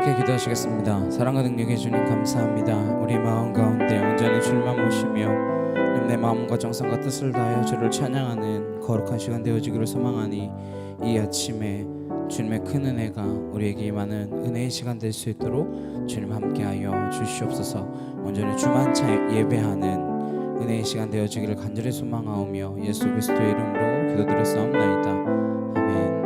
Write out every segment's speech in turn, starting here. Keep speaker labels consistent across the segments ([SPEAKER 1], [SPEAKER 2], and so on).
[SPEAKER 1] 함께 기도하시겠습니다. 사랑과 능력의 주님 감사합니다. 우리 마음 가운데 온전히 주님만 모시며 내 마음과 정성과 뜻을 다하여 주를 찬양하는 거룩한 시간 되어지기를 소망하니 이 아침에 주님의 큰 은혜가 우리에게 임하는 은혜의 시간 될 수 있도록 주님 함께하여 주시옵소서. 온전히 주만 예배하는 은혜의 시간 되어지기를 간절히 소망하오며 예수 그리스도의 이름으로 기도드렸사옵나이다. 아멘.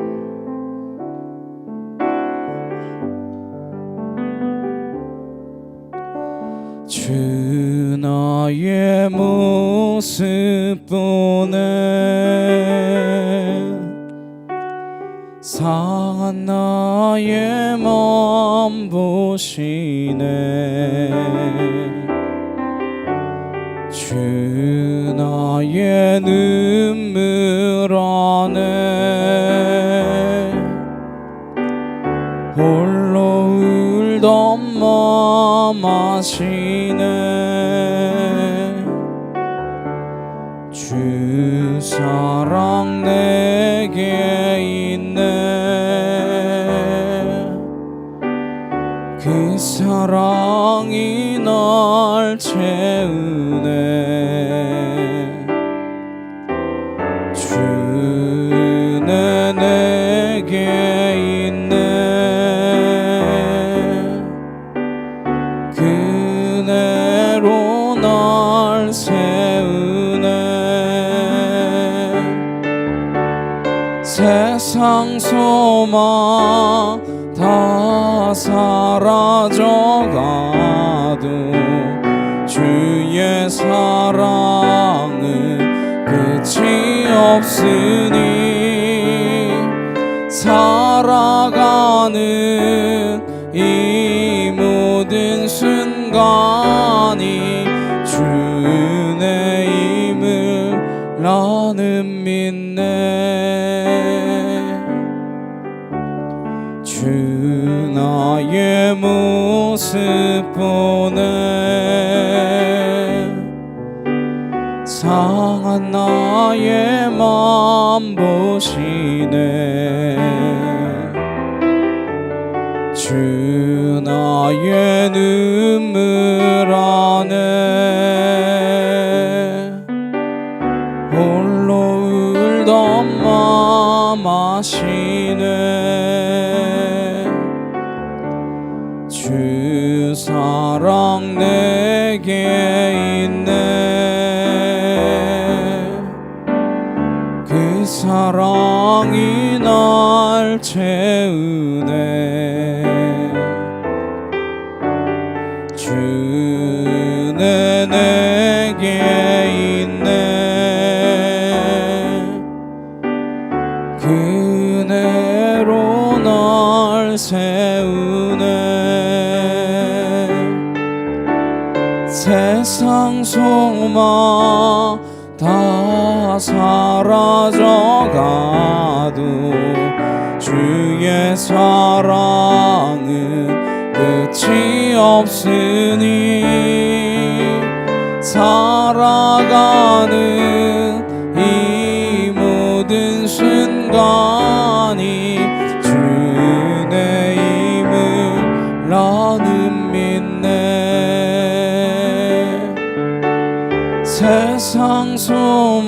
[SPEAKER 1] 주 너의 모습 보는 상한 나의 마음 보시네. 주 나의 눈물 안에 홀로 울던 마음 아시네. 주 사랑 내게 있네. 그 사랑이 날 채우네. 주는 내게 있네. 그네로 날 세우네. 세상 소망 다 사라져가도 주의 사랑은 끝이 없으니 살아가는 이 모든 순간이 주의 힘을 나는 믿네. 주 나의 모습 보네. 상한 나의 마음 보시네. 주 나의 눈물 안에 홀로 울던 마음 아시네. 주 사랑 내게 있네. 그 사랑이 날 채우네. 주는 내게 있네. 그네로 날 세우네. 세상 소망 다 사라져가도 주의 사랑은 끝이 없으니 살아가는 이 모든 순간이 주의 힘을 나는 믿네. 세상 소망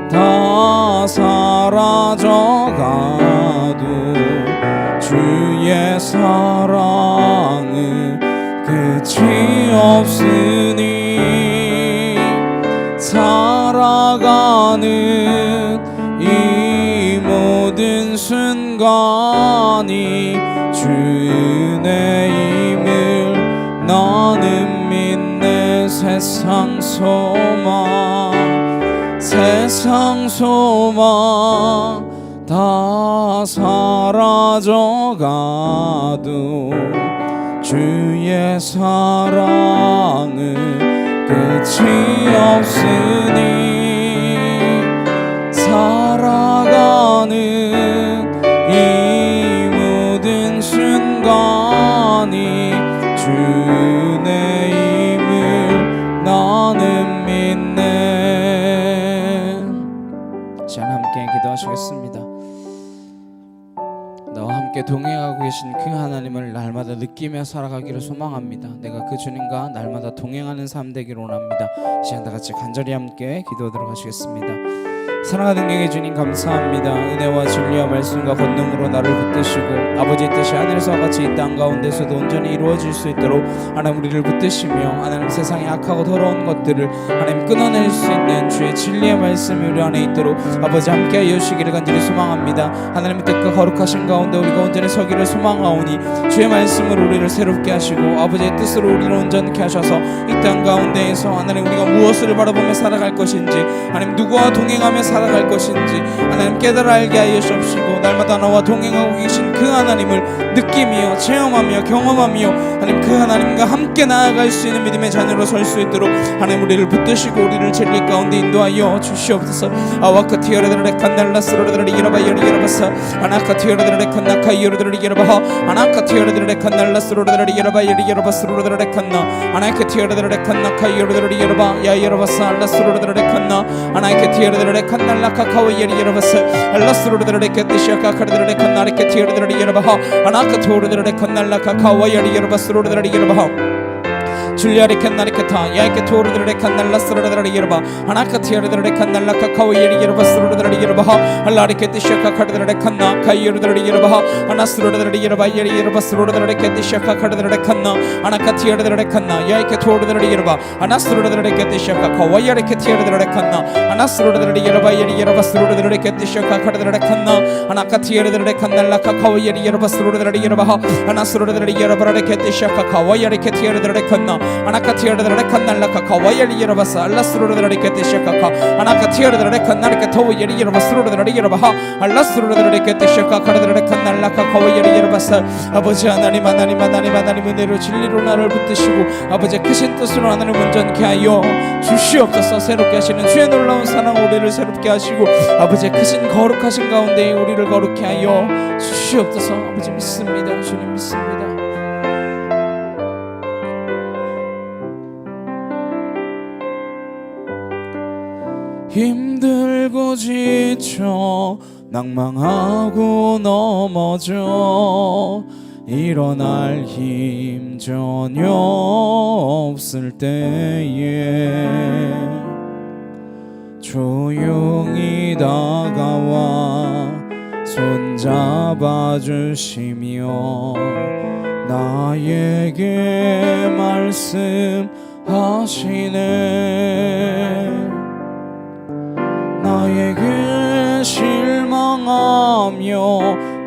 [SPEAKER 1] 다 사라져가도 주의 사랑은 끝이 없으니 살아가는 이 모든 순간이 주의 힘을 나는 믿네. 세상 소망 다 사라져가도 주의 사랑은 끝이 없으니 살아가는 이 모든 순간이 주의 힘을 나는 믿네. 자, 함께 기도하시겠습니다. 나와 함께 동행하고 계신 그 하나님을 날마다 느끼며 살아가기를 소망합니다. 내가 그 주님과 날마다 동행하는 삶 되기를 원합니다. 이 시간 다 같이 간절히 함께 기도하도록 하시겠습니다. 사랑하는 능력의 주님 감사합니다. 은혜와 진리와 말씀과 권능으로 나를 붙드시고 아버지의 뜻이 하늘에서와 같이 이 땅 가운데서도 온전히 이루어질 수 있도록 하나님 우리를 붙드시며 하나님 세상의 악하고 더러운 것들을 하나님 끊어낼 수 있는 주의 진리의 말씀이 우리 안에 있도록 아버지 함께하여 주시기를 간절히 소망합니다. 하나님의 뜻과 거룩하신 가운데 우리가 온전히 서기를 소망하오니 주의 말씀으로 우리를 새롭게 하시고 아버지의 뜻으로 우리를 온전케 하셔서 이 땅 가운데에서 하나님 우리가 무엇을 바라보며 살아갈 것인지 하나님 누구와 동행하며 살아갈 것인지 하나님 깨달아 알게 하여 주옵시고 날마다 나와 동행하고 계신 그 하나님을 느끼며 체험하며 경험하며 하나님 그 하나님과 함께 나아갈 수 있는 믿음의 자녀로 설 수 있도록 하나님 우리를 붙드시고 우리를 진리 가운데 인도하여 주시옵소서. 아와카티어르드레 칸날라스로르드레 이라바이어리라바사 아나카티어르드레 칸나카이어르드레 아나카티어르드레 칸날라스로르드레 이라바이어리라바스로르드레 칸나 아나카티어르드레 칸나카이어르드레 이라바 야이라바사 알라스로르드레 칸나 아나카티어르드레 칸날라카카오이어리라바사 알라스로르드레 케티샤카 카르드레 칸나레케티어르드레 이라바하 아나카티어르드레 칸날라카카오이어리라바스로르드레 이라바하 줄리아리 캔나리케타 야이케 토르드레 칸날라스르드레 이르바 아나카티아르드레 칸날라카 카오이에리 이르바스르드레 이르바하 알라리케티샤카 카르드레 칸나 카이르드레 이르바하 아나스르드레 이르바 예리 이르바스르드레 케티샤카 카르드레 칸나 아나카티아르드레 칸나 야이케 토르드레 이르바 아나스르드레 케티샤카 카오이에리 케티아르드레 칸나 아나스르드레 이르바 예리 이르바스르드레 케티샤카 카르드레 칸나 아나카티아르드레 칸날라카 카오이에리 이르바스르드레 이르바하 아나스르드레 이르바레 케티샤카 카오이에리 케티아르드레 칸나 아나카티어르드레 칸날라카 카와이리 이르바사 알라스로르드레 케티샤카카 아나카티어르드레 칸나리카 토이리 이르바스로르드레 이르바하 알라스로르드레 케티샤카 카르드레 칸날라카 카와이리 이르바사 아버지 하나님 은혜로 진리로 나를 붙드시고 아버지 크신 뜻으로 하나님 온전케 하여 주시옵소서. 새롭게 하시는 주의 놀라운 사랑 우리를 새롭게 하시고 아버지 크신 거룩하신 가운데 우리를 거룩케 하여 주시옵소서. 아버지 믿습니다. 주님 믿습니다. 힘들고 지쳐 낭망하고 넘어져 일어날 힘 전혀 없을 때에 조용히 다가와 손잡아 주시며 나에게 말씀하시네. 나에게 실망하며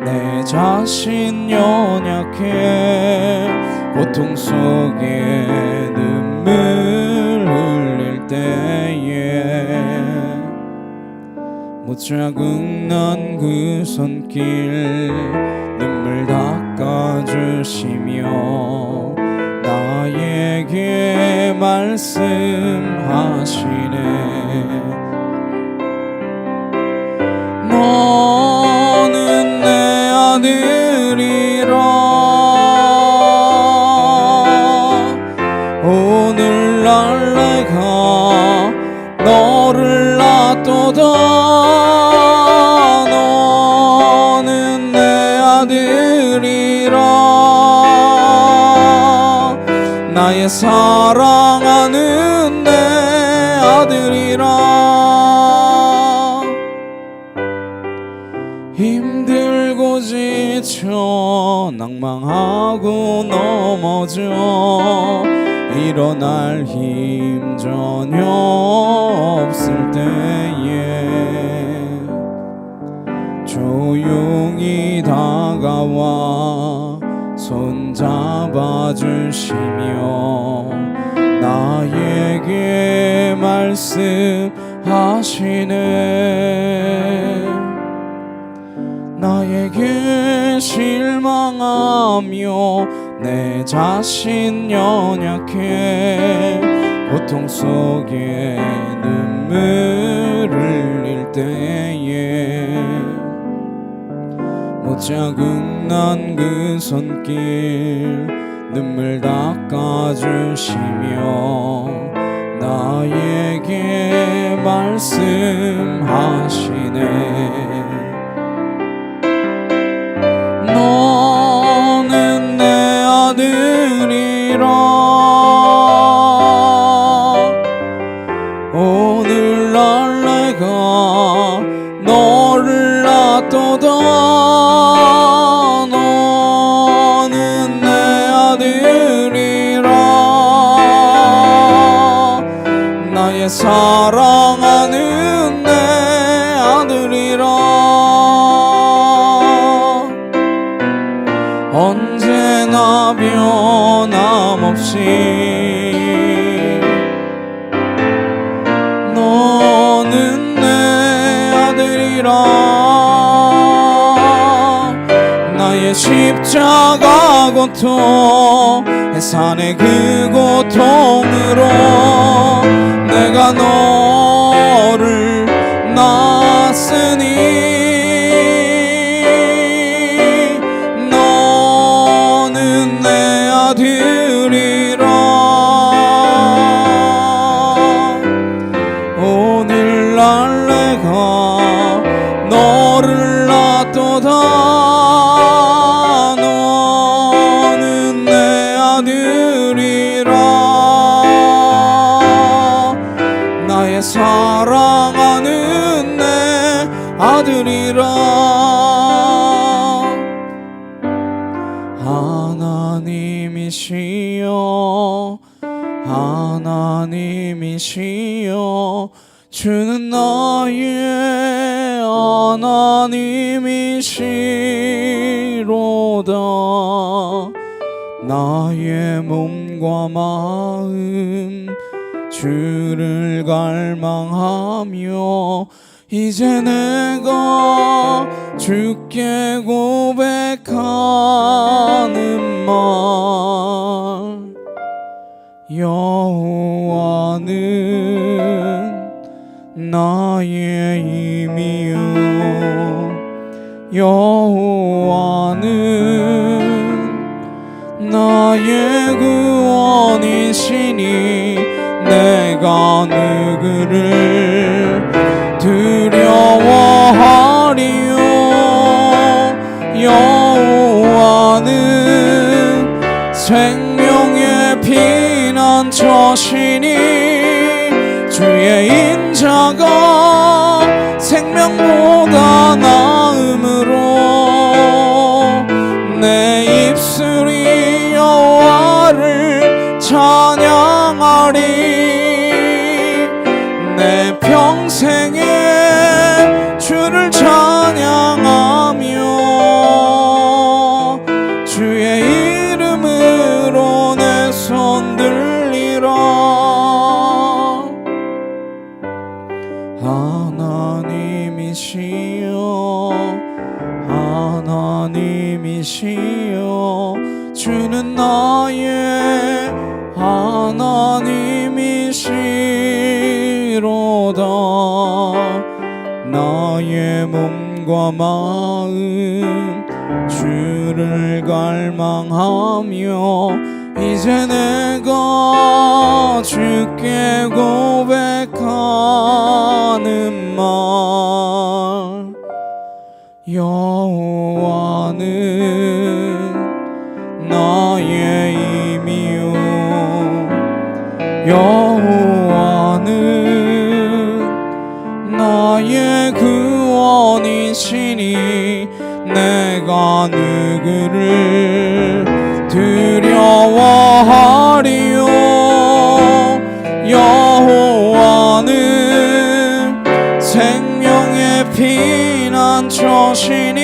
[SPEAKER 1] 내 자신 연약해 고통 속에 눈물 흘릴 때에 못 자국난 그 손길 눈물 닦아주시며 나에게 말씀하시네. 너는 내 아들이라 오늘날 내가 너를 낳도다. 너는 내 아들이라 나의 사랑하는 내 아들이라. 힘들고 지쳐 낭망하고 넘어져 일어날 힘 전혀 없을 때에 조용히 다가와 손잡아 주시며 나에게 말씀하시네. 나에게 실망하며 내 자신 연약해 고통 속에 눈물 흘릴 때에 못 자국난 그 손길 눈물 닦아주시며 나에게 말씀하시네. 놀랐도다. 너는 내 아들이라. 나의 사랑하는 내 아들이라. 언제나 변함없이 너는 내 아들이라. 나의 십자가 고통, 해산의 그 고통으로 내가 너를 낳았으니 너는 내 아들이라. 오늘날 내가 너를 낳았도다. 너는 내 아들이라. 나의 사랑하는 내 아들이라. 하나님이시여 하나님이시여 주는 나의 하나님이시로다. 나의 몸과 마음 주를 갈망하며 이제 내가 주께 고백하는 말. 여호와는 나의 힘이요 여호와는 나의 구원이시니 내가 누구를 두려워하리요. 여호와는 생명의 피난처시니 주의 인자가 생명보다 나음으로 내 입술이 여호와를 찬양하리. 내 평생에 주를 찬양하며 주의 이름으로 내 손 들리라. 하나님이시여 하나님이시여 주는 나의 하나님이시로다. 나의 몸과 마음 주를 갈망하며 이제 내가 주께 고백하는 말. 여호와는 나의 힘이요 여호와는 나의 구원이시니 내가 누구를 두려워하리요. 여호와는 생명의 피난처시니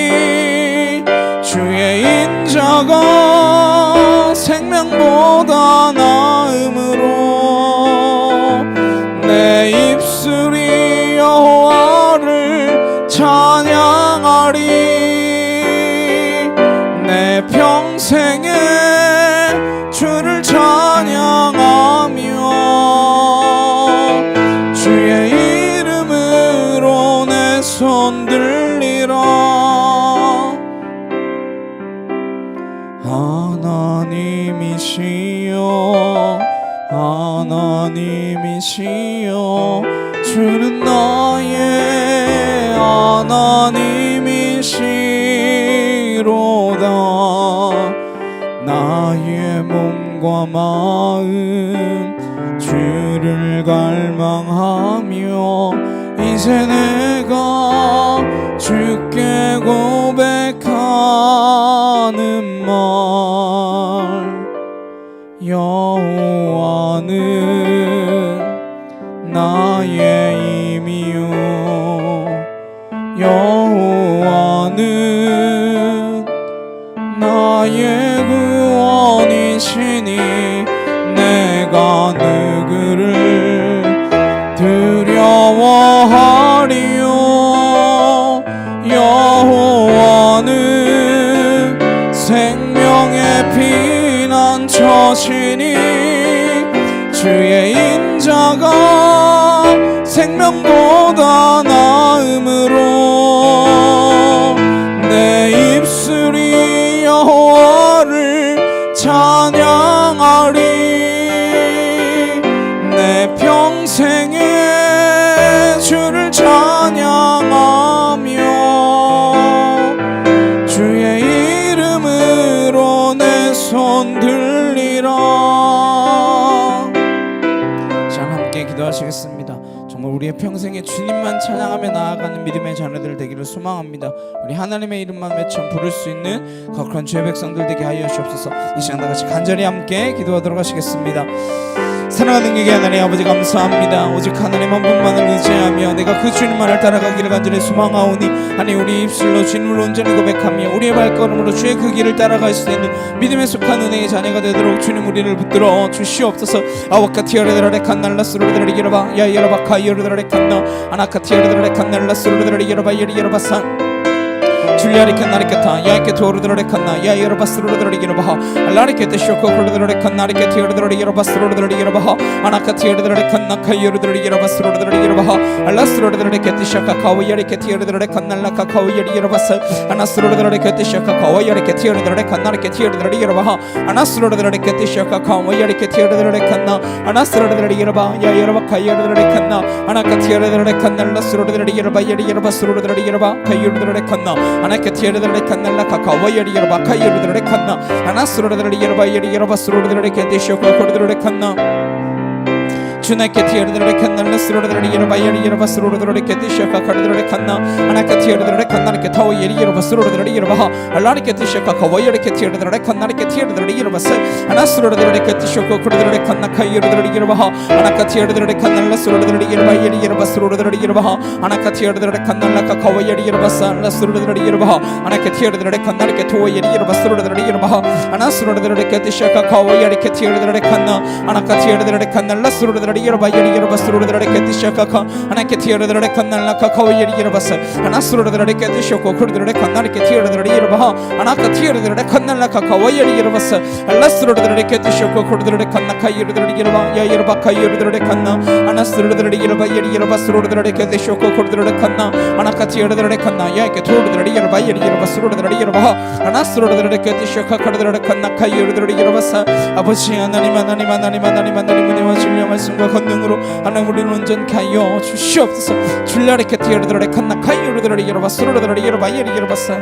[SPEAKER 1] 주의 인자가 생명보다 나음으로 내 입술이 여호와를 찬양하리. 내 평생에 주를 찬양하며 주의 이름으로 내 손 들리라. 하나님이시여 하나님이시여 주는 나의 하나님이시로다. 나의 몸과 마음 주를 갈망하며 이제 내가 주께 고백하는 말 여호와는 나의 힘이요 여호와는 나의 구원이시니 내가 누구를 두려워하리요 여호와는 생명의 피난처시니 주의 인자가 생명보다 나음으로 내 입술이 여호와를 찬양하리 내 평생에 주를 찬양하며 주의 이름으로 내 손 들리라. 자, 함께 기도하시겠습니다. 정말 우리의 평생에 주님만 찬양하며 나아가는 믿음의 자녀들 되기를 소망합니다. 우리 하나님의 이름만 외쳐 부를 수 있는 거룩한 주의 백성들 되게 하여 주옵소서. 이 시간 다 같이 간절히 함께 기도하도록 하시겠습니다. 사랑하는 능력의 하나님 아버지 감사합니다. 오직 하나님 한 분만을 의지하며 내가 그 주님만을 따라가기를 간절히 소망하오니 하니 우리 입술로 주님을 온전히 고백하며 우리의 발걸음으로 주의 그 길을 따라갈 수 있는 믿음에 속한 은혜의 자녀가 되도록 주님 우리를 붙들어 주시옵소서. 아와카티아르드라레 칸날라스로드라리 여러바 야여러바 카이어르드라레 칸나 아나카티아르드라레 칸날라스로드라리 여러바 여러바산 줄리아리 칸나리케타 야이케 토르드라레 칸나 야여러바스로드라리 여러바하 알라리케테 쇼코 콜드라레 칸나리케 티어르드라리 여러바스로드라리 여러바하 아나카티아르드라레 칸나 카이어르드라리 여러바스로드라리 여러바하 알라스로드라레 케티샤카 카와야리케 티어르드라레 칸날라카 카와야리 여러바사 아나스로드라레 케티샤카 카와야리케 티어르드라레 칸나리케 티어르드라리 여러바하 아나스로드라레 케티샤카 카와야리케 티어르드라레 칸나 아나스로드라리 여러바 야여러바 카이어르드라레 칸나 아나카티아르드라레 칸날라스로드라리 여러바 야리 여러바스로드라리 여러바 카이어르드라레 칸나 아나케티아르드라레 칸날라 카카와야리 여러바 카이어르드라레 칸나 아나스로드라리 여러바 야리 여러바스로드라레 케티샤카 코르드라레 칸나 주나케티아르드라레 칸날라스로드라리 여러바 야리 여러바스로드라레 케티샤카 카르드라레 칸나 아나카티아르드라레 칸나리케 타와야리 여러바스로드라리 여러바하 알라리케티샤카 카와야리 케티아르드라레 칸나리케티아르드라리 여러바스 아나스로드라레 케티샤카 코르드라레 칸나 카이어르드라리 여러바하 아나카티아르드라레 칸날라스로드라리 여러바 야리 여러바스로드라리 여러바하 아나카티아르드라레 칸날라카 카와야리 여러바사 알라스로드라리 여러바하 아나케티아르드라레 칸나리케 토와야리 여러바스로드라리 여러바하 아나스로드라레 케티샤카 카와야리 케티아르드라레 칸나 아나카티아르드라레 칸날라스로드라리 여러바 야리 여러바스로드라레 케티샤카카 아나케티아르드라레 칸날라카 카와야리 여러바사 아나스로드라레 케티샤코 코르드라레 칸나리케 티아르드라리 여러바하 아나카티아르드라레 칸날라카 카와야리 여러바사 알라스로드라레 케티샤코 코르드라레 칸나 카이어르드라리 여러바 야 여러바 카이어르드라레 칸나 아나스로드라리 여러바 야리 여러바스로드라레 케티샤코 코르드라레 칸나 아나카티아르드라레 칸나 야이케 토르드라리 여러바 야리 여러바스로드라리 여러바하 아나스로드라레 케티샤카 카르드라레 칸나 카이어르드라리 여러바사 아버지 하나님 하나님 하나님 하나님 하나님 은혜와 진리와 말씀과 권능으로 하나님 우리를 온전케 하여 주시옵소서. 줄라레 케티아르드라레 칸나 카이어르드라리 여러바스로드라리 여러바 야리 여러바사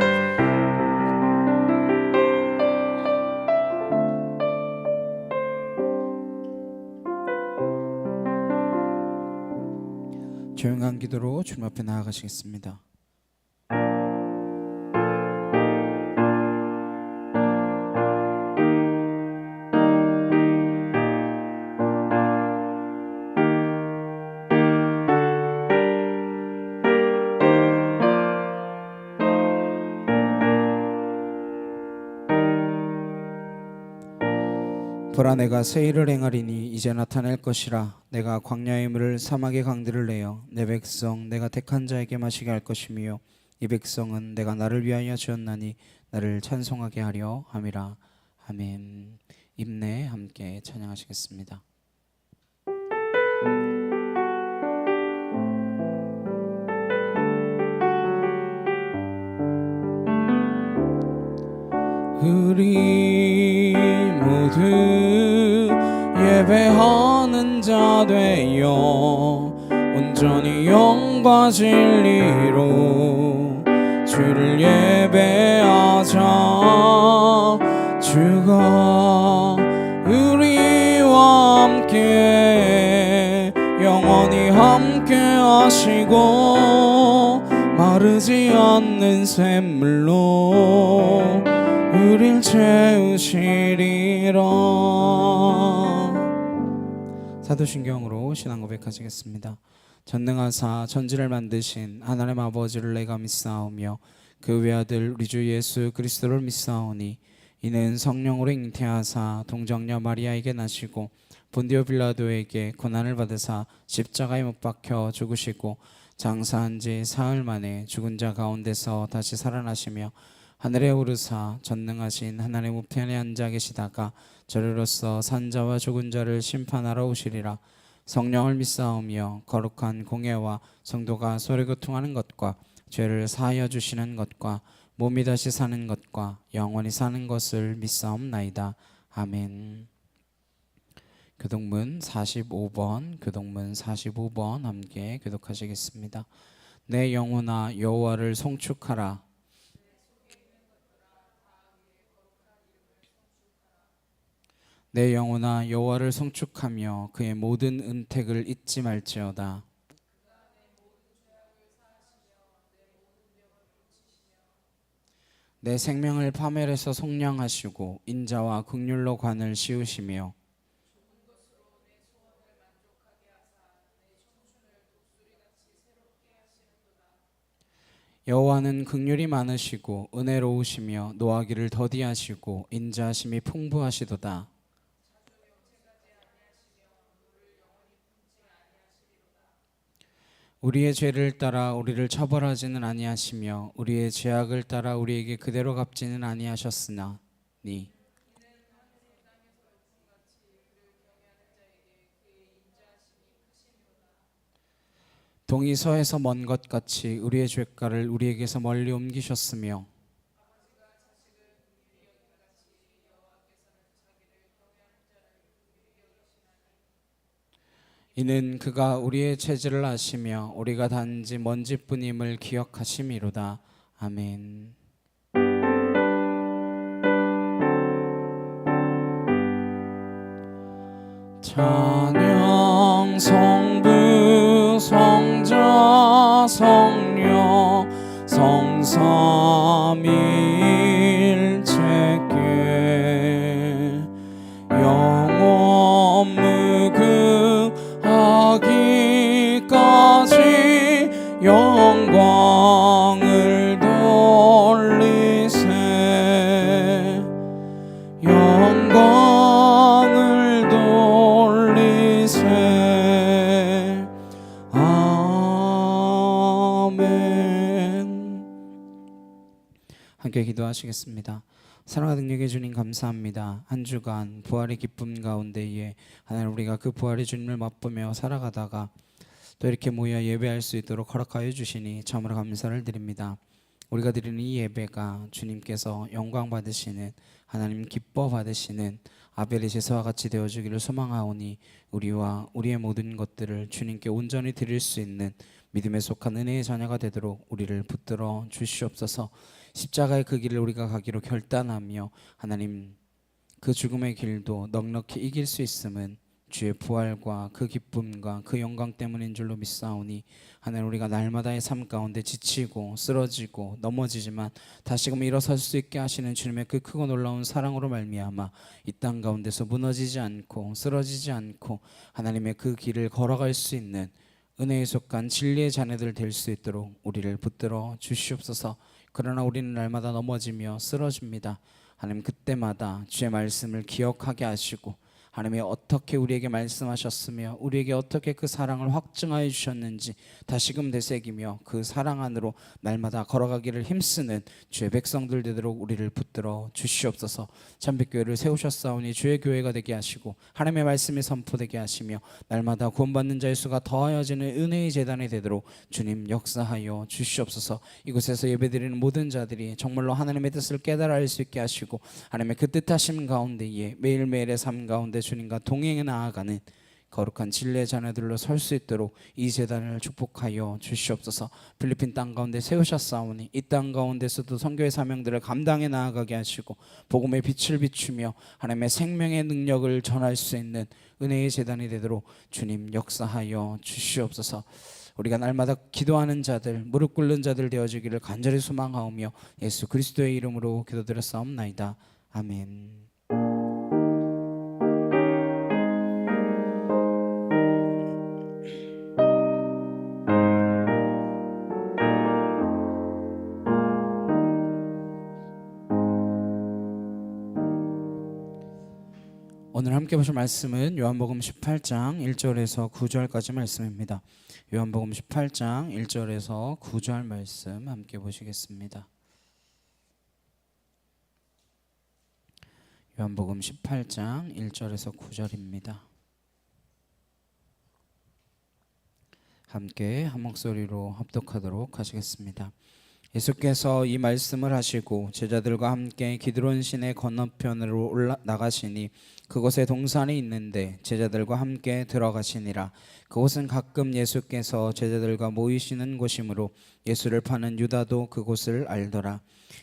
[SPEAKER 1] 조용한 기도로 주님 앞에 나아가시겠습니다. 보라 내가 새 일을 행하리니 이제 나타낼 것이라 내가 광야의 물을 사막의 강들을 내어 내 백성 내가 택한 자에게 마시게 할 것이며 이 백성은 내가 나를 위하여 지었나니 나를 찬송하게 하려 함이라. 아멘. 입내 함께 찬양하시겠습니다. 우리 모두 예배하는 자 되어 온전히 영과 진리로 주를 예배하자. 주가 우리와 함께 영원히 함께 하시고 마르지 않는 샘물로 우릴 채우시리라. 사도신경으로 신앙 고백하시겠습니다. 전능하사 천지를 만드신 하나님 아버지를 내가 믿사오며 그 외아들 우리 주 예수 그리스도를 믿사오니 이는 성령으로 잉태하사 동정녀 마리아에게 나시고 본디오 빌라도에게 고난을 받으사 십자가에 못 박혀 죽으시고 장사한 지 사흘 만에 죽은 자 가운데서 다시 살아나시며 하늘에 오르사 전능하신 하나님 우편에 앉아 계시다가 저리로서 산자와 죽은 자를 심판하러 오시리라. 성령을 믿사오며 거룩한 공예와 성도가 소리교통하는 것과 죄를 사하여 주시는 것과 몸이 다시 사는 것과 영원히 사는 것을 믿사옵나이다. 아멘. 교독문 45번 함께 교독하시겠습니다. 내 영혼아 여호와를 송축하라. 내 영혼아 여호와를 송축하며 그의 모든 은택을 잊지 말지어다. 내 생명을 파멸해서 속량하시고 인자와 긍휼로 관을 씌우시며 여호와는 긍휼이 많으시고 은혜로우시며 노하기를 더디하시고 인자하심이 풍부하시도다. 우리의 죄를 따라 우리를 처벌하지는 아니하시며 우리의 죄악을 따라 우리에게 그대로 갚지는 아니하셨으나니 동이 서에서 먼 것 같이 우리의 죄가를 우리에게서 멀리 옮기셨으며 이는 그가 우리의 체질을 아시며 우리가 단지 먼지뿐임을 기억하심이로다. 아멘. 찬양 성부 성자 성령 성삼일체께 영원 무궁하기까지 영광을 돌리세 영광을 돌리세. 아멘. 함께 기도하시겠습니다. 사랑과 능력의 주님 감사합니다. 한 주간 부활의 기쁨 가운데에 하나님 우리가 그 부활의 주님을 맛보며 살아가다가 또 이렇게 모여 예배할 수 있도록 허락하여 주시니 참으로 감사를 드립니다. 우리가 드리는 이 예배가 주님께서 영광 받으시는 하나님 기뻐 받으시는 아벨의 제사와 같이 되어주기를 소망하오니 우리와 우리의 모든 것들을 주님께 온전히 드릴 수 있는 믿음에 속한 은혜의 자녀가 되도록 우리를 붙들어 주시옵소서. 십자가의 그 길을 우리가 가기로 결단하며 하나님 그 죽음의 길도 넉넉히 이길 수 있음은 주의 부활과 그 기쁨과 그 영광 때문인 줄로 믿사오니 하나님 우리가 날마다의 삶 가운데 지치고 쓰러지고 넘어지지만 다시금 일어설 수 있게 하시는 주님의 그 크고 놀라운 사랑으로 말미암아 이 땅 가운데서 무너지지 않고 쓰러지지 않고 하나님의 그 길을 걸어갈 수 있는 은혜에 속한 진리의 자녀들 될 수 있도록 우리를 붙들어 주시옵소서. 그러나 우리는 날마다 넘어지며 쓰러집니다. 하나님 그때마다 주의 말씀을 기억하게 하시고 하나님이 어떻게 우리에게 말씀하셨으며 우리에게 어떻게 그 사랑을 확증하여 주셨는지 다시금 되새기며 그 사랑 안으로 날마다 걸어가기를 힘쓰는 주의 백성들 되도록 우리를 붙들어 주시옵소서. 참빛교회를 세우셨사오니 주의 교회가 되게 하시고 하나님의 말씀이 선포되게 하시며 날마다 구원받는 자의 수가 더하여지는 은혜의 제단이 되도록 주님 역사하여 주시옵소서. 이곳에서 예배드리는 모든 자들이 정말로 하나님의 뜻을 깨달아 알 수 있게 하시고 하나님의 그 뜻하심 가운데에 매일매일의 삶 가운데 주님과 동행해 나아가는 거룩한 진리의 자녀들로 설 수 있도록 이 재단을 축복하여 주시옵소서. 필리핀 땅 가운데 세우셨사오니 이 땅 가운데서도 선교의 사명들을 감당해 나아가게 하시고 복음의 빛을 비추며 하나님의 생명의 능력을 전할 수 있는 은혜의 재단이 되도록 주님 역사하여 주시옵소서. 우리가 날마다 기도하는 자들, 무릎 꿇는 자들 되어지기를 간절히 소망하오며 예수 그리스도의 이름으로 기도드렸사옵나이다. 아멘. 오늘 함께 보실 말씀은 요한복음 18장 1절에서 9절까지 말씀입니다. 요한복음 18장 1절에서 9절 말씀 함께 보시겠습니다. 요한복음 18장 1절에서 9절입니다. 함께 한 목소리로 합독하도록 하시겠습니다. 예수께서 이 말씀을 하시고 제자들과 함께 기드론 시내 건너편으로 올라가시니 그곳에 동산이 있는데 제자들과 함께 들어가시니라. 그곳은 가끔 예수께서 제자들과 모이시는 곳이므로 예수를 파는 유다도 그곳을 알더라.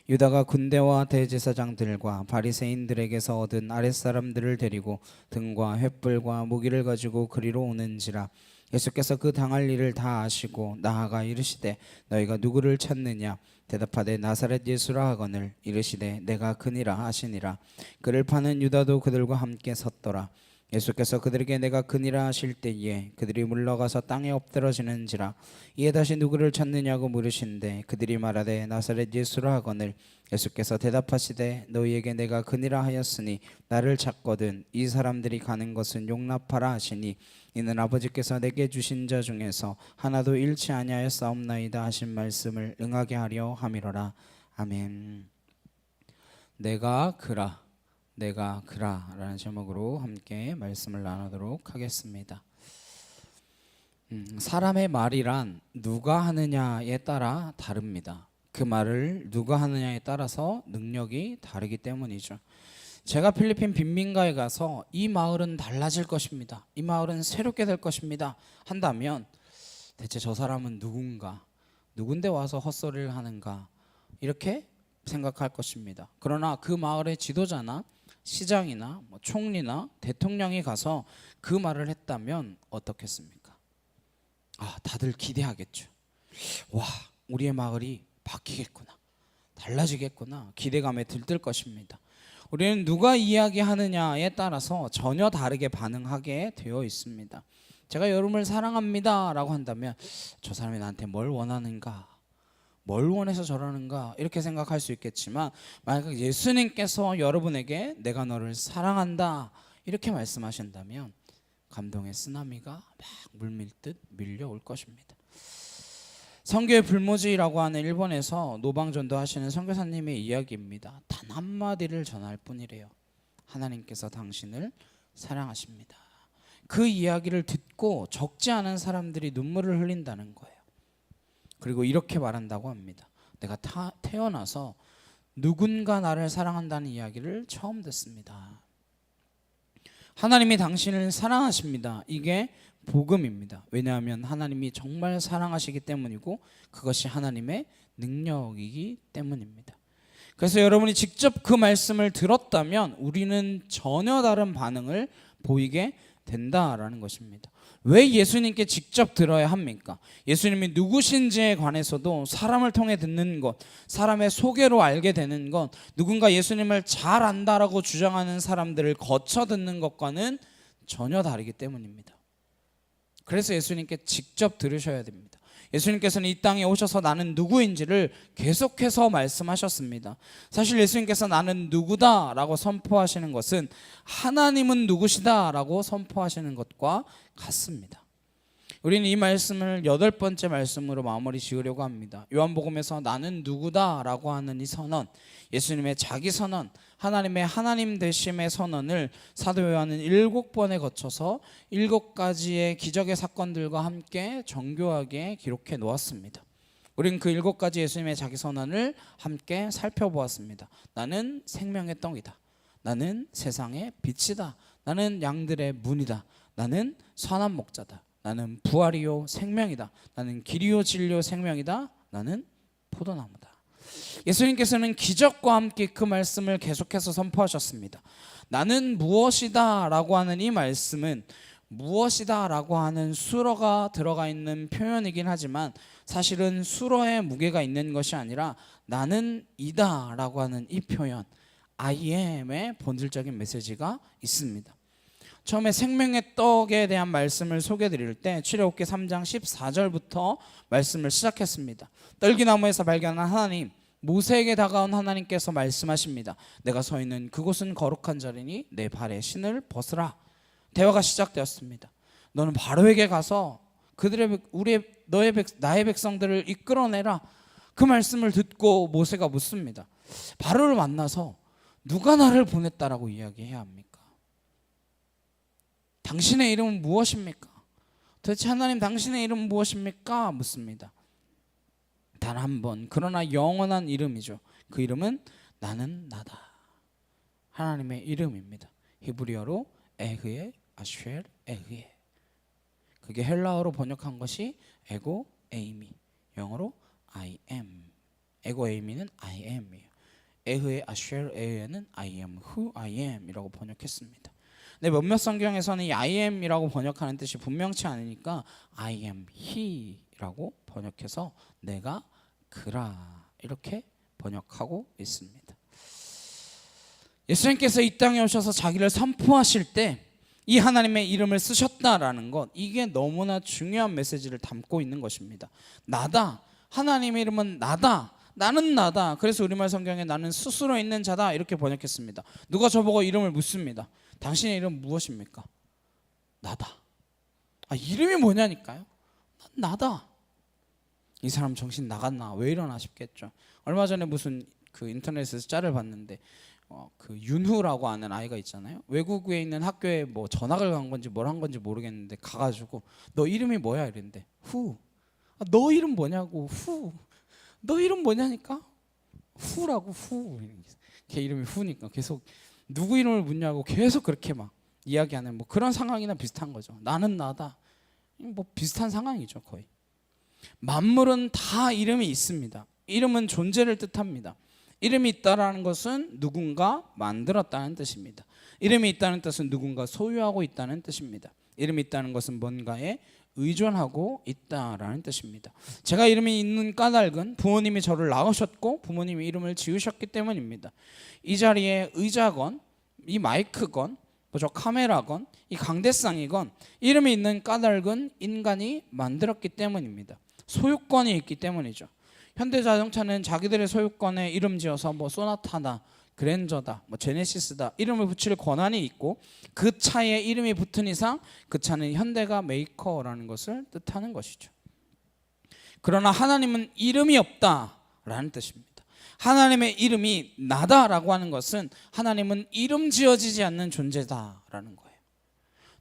[SPEAKER 1] 유다가 군대와 대제사장들과 바리새인들에게서 얻은 아랫사람들을 데리고 등과 횃불과 무기를 가지고 그리로 오는지라. 예수께서 그 당할 일을 다 아시고 나아가 이르시되 너희가 누구를 찾느냐? 대답하되 나사렛 예수라 하거늘 이르시되 내가 그니라 하시니라. 그를 파는 유다도 그들과 함께 섰더라. 예수께서 그들에게 내가 그니라 하실 때에 그들이 물러가서 땅에 엎드러지는지라. 이에 다시 누구를 찾느냐고 물으신데 그들이 말하되 나사렛 예수라 하거늘 예수께서 대답하시되 너희에게 내가 그니라 하였으니 나를 찾거든 이 사람들이 가는 것은 용납하라 하시니 이는 아버지께서 내게 주신 자 중에서 하나도 잃지 아니하였사옵나이다 하신 말씀을 응하게 하려 함이로라. 아멘. 내가 그라 라는 제목으로 함께 말씀을 나누도록 하겠습니다. 사람의 말이란 누가 하느냐에 따라 다릅니다. 그 말을 누가 하느냐에 따라서 능력이 다르기 때문이죠. 제가 필리핀 빈민가에 가서 이 마을은 달라질 것입니다, 이 마을은 새롭게 될 것입니다 한다면 대체 저 사람은 누군데 와서 헛소리를 하는가 이렇게 생각할 것입니다. 그러나 그 마을의 지도자나 시장이나 총리나 대통령이 가서 그 말을 했다면 어떻겠습니까? 다들 기대하겠죠. 와, 우리의 마을이 바뀌겠구나, 달라지겠구나, 기대감에 들뜰 것입니다. 우리는 누가 이야기하느냐에 따라서 전혀 다르게 반응하게 되어 있습니다. 제가 여러분을 사랑합니다 라고 한다면 저 사람이 나한테 뭘 원하는가, 뭘 원해서 저러는가 이렇게 생각할 수 있겠지만 만약 예수님께서 여러분에게 내가 너를 사랑한다 이렇게 말씀하신다면 감동의 쓰나미가 막 물밀듯 밀려올 것입니다. 선교의 불모지라고 하는 일본에서 노방전도 하시는 선교사님의 이야기입니다. 단 한마디를 전할 뿐이래요. 하나님께서 당신을 사랑하십니다. 그 이야기를 듣고 적지 않은 사람들이 눈물을 흘린다는 거예요. 그리고 이렇게 말한다고 합니다. 내가 태어나서 누군가 나를 사랑한다는 이야기를 처음 듣습니다. 하나님이 당신을 사랑하십니다. 이게 복음입니다. 왜냐하면 하나님이 정말 사랑하시기 때문이고 그것이 하나님의 능력이기 때문입니다. 그래서 여러분이 직접 그 말씀을 들었다면 우리는 전혀 다른 반응을 보이게 된다라는 것입니다. 왜 예수님께 직접 들어야 합니까? 예수님이 누구신지에 관해서도 사람을 통해 듣는 것, 사람의 소개로 알게 되는 것, 누군가 예수님을 잘 안다라고 주장하는 사람들을 거쳐 듣는 것과는 전혀 다르기 때문입니다. 그래서 예수님께 직접 들으셔야 됩니다. 예수님께서는 이 땅에 오셔서 나는 누구인지를 계속해서 말씀하셨습니다. 사실 예수님께서 나는 누구다라고 선포하시는 것은 하나님은 누구시다라고 선포하시는 것과 같습니다. 우리는 이 말씀을 8번째 말씀으로 마무리 지으려고 합니다. 요한복음에서 나는 누구다라고 하는 이 선언, 예수님의 자기 선언, 하나님의 하나님 되심의 선언을 사도 요한은 7번에 거쳐서 7가지의 기적의 사건들과 함께 정교하게 기록해 놓았습니다. 우리는 그 7가지 예수님의 자기 선언을 함께 살펴보았습니다. 나는 생명의 떡이다, 나는 세상의 빛이다, 나는 양들의 문이다, 나는 선한 목자다, 나는 부활이요 생명이다, 나는 길이요 진리요 생명이다, 나는 포도나무다. 예수님께서는 기적과 함께 그 말씀을 계속해서 선포하셨습니다. 나는 무엇이다 라고 하는 이 말씀은 무엇이다 라고 하는 수어가 들어가 있는 표현이긴 하지만 사실은 수어에 무게가 있는 것이 아니라 나는 이다 라고 하는 이 표현 I am의 본질적인 메시지가 있습니다. 처음에 생명의 떡에 대한 말씀을 소개해 드릴 때 출애굽기 3장 14절부터 말씀을 시작했습니다. 떨기나무에서 발견한 하나님, 모세에게 다가온 하나님께서 말씀하십니다. 내가 서 있는 그곳은 거룩한 자리니 내 발에 신을 벗으라. 대화가 시작되었습니다. 너는 바로에게 가서 나의 백성들을 이끌어내라. 그 말씀을 듣고 모세가 묻습니다. 바로를 만나서 누가 나를 보냈다라고 이야기해야 합니까? 당신의 이름은 무엇입니까? 도대체 하나님 당신의 이름은 무엇입니까? 묻습니다. 단 한 번, 그러나 영원한 이름이죠. 그 이름은 나는 나다. 하나님의 이름입니다. 히브리어로 에흐에 아쉘 에흐에. 그게 헬라어로 번역한 것이 에고 에이미, 영어로 I am. 에고 에이미는 I am이에요. 에흐에 아쉘 에흐에는 I am who I am 이라고 번역했습니다. 근데 몇몇 성경에서는 이 I am이라고 번역하는 뜻이 분명치 않으니까 I am he라고 번역해서 내가 그라 이렇게 번역하고 있습니다. 예수님께서 이 땅에 오셔서 자기를 선포하실 때 이 하나님의 이름을 쓰셨다라는 것, 이게 너무나 중요한 메시지를 담고 있는 것입니다. 나다, 하나님의 이름은 나다, 나는 나다. 그래서 우리말 성경에 나는 스스로 있는 자다 이렇게 번역했습니다. 누가 저보고 이름을 묻습니다. 당신의 이름 무엇입니까? 나다. 이름이 뭐냐니까요. 나다. 이 사람 정신 나갔나, 왜 이러나 싶겠죠. 얼마 전에 무슨 그 인터넷에서 짤을 봤는데 그 윤후라고 하는 아이가 있잖아요. 외국에 있는 학교에 뭐 전학을 간 건지 뭘 한 건지 모르겠는데 가가지고 너 이름이 뭐야 이랬는데 후. 너 이름 뭐냐고. 후. 너 이름 뭐냐니까. 후라고. 후. 걔 이름이 후니까 계속 누구 이름을 묻냐고 계속 그렇게 막 이야기하는 뭐 그런 상황이나 비슷한 거죠. 나는 나다. 뭐 비슷한 상황이죠 거의. 만물은 다 이름이 있습니다. 이름은 존재를 뜻합니다. 이름이 있다라는 것은 누군가 만들었다는 뜻입니다. 이름이 있다는 뜻은 누군가 소유하고 있다는 뜻입니다. 이름이 있다는 것은 뭔가에 의존하고 있다라는 뜻입니다. 제가 이름이 있는 까닭은 부모님이 저를 낳으셨고 부모님이 이름을 지으셨기 때문입니다. 이 자리에 의자건 이 마이크건 저 카메라건 이 강대상이건 이름이 있는 까닭은 인간이 만들었기 때문입니다. 소유권이 있기 때문이죠. 현대자동차는 자기들의 소유권에 이름 지어서 뭐 소나타다, 그랜저다, 뭐 제네시스다 이름을 붙일 권한이 있고 그 차에 이름이 붙은 이상 그 차는 현대가 메이커라는 것을 뜻하는 것이죠. 그러나 하나님은 이름이 없다라는 뜻입니다. 하나님의 이름이 나다라고 하는 것은 하나님은 이름 지어지지 않는 존재다라는 거예요.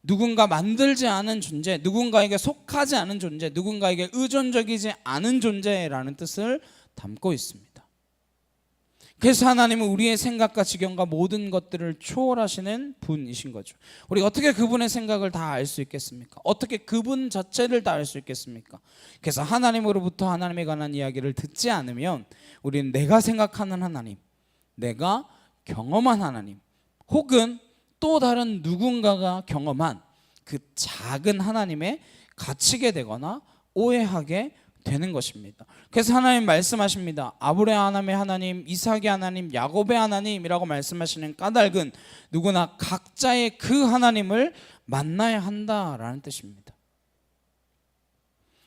[SPEAKER 1] 누군가 만들지 않은 존재, 누군가에게 속하지 않은 존재, 누군가에게 의존적이지 않은 존재라는 뜻을 담고 있습니다. 그래서 하나님은 우리의 생각과 지경과 모든 것들을 초월하시는 분이신 거죠. 우리가 어떻게 그분의 생각을 다 알 수 있겠습니까? 어떻게 그분 자체를 다 알 수 있겠습니까? 그래서 하나님으로부터 하나님에 관한 이야기를 듣지 않으면 우리는 내가 생각하는 하나님, 내가 경험한 하나님, 혹은 또 다른 누군가가 경험한 그 작은 하나님에 갇히게 되거나 오해하게 되는 것입니다. 그래서 하나님 말씀하십니다. 아브라함의 하나님, 이삭의 하나님, 야곱의 하나님이라고 말씀하시는 까닭은 누구나 각자의 그 하나님을 만나야 한다라는 뜻입니다.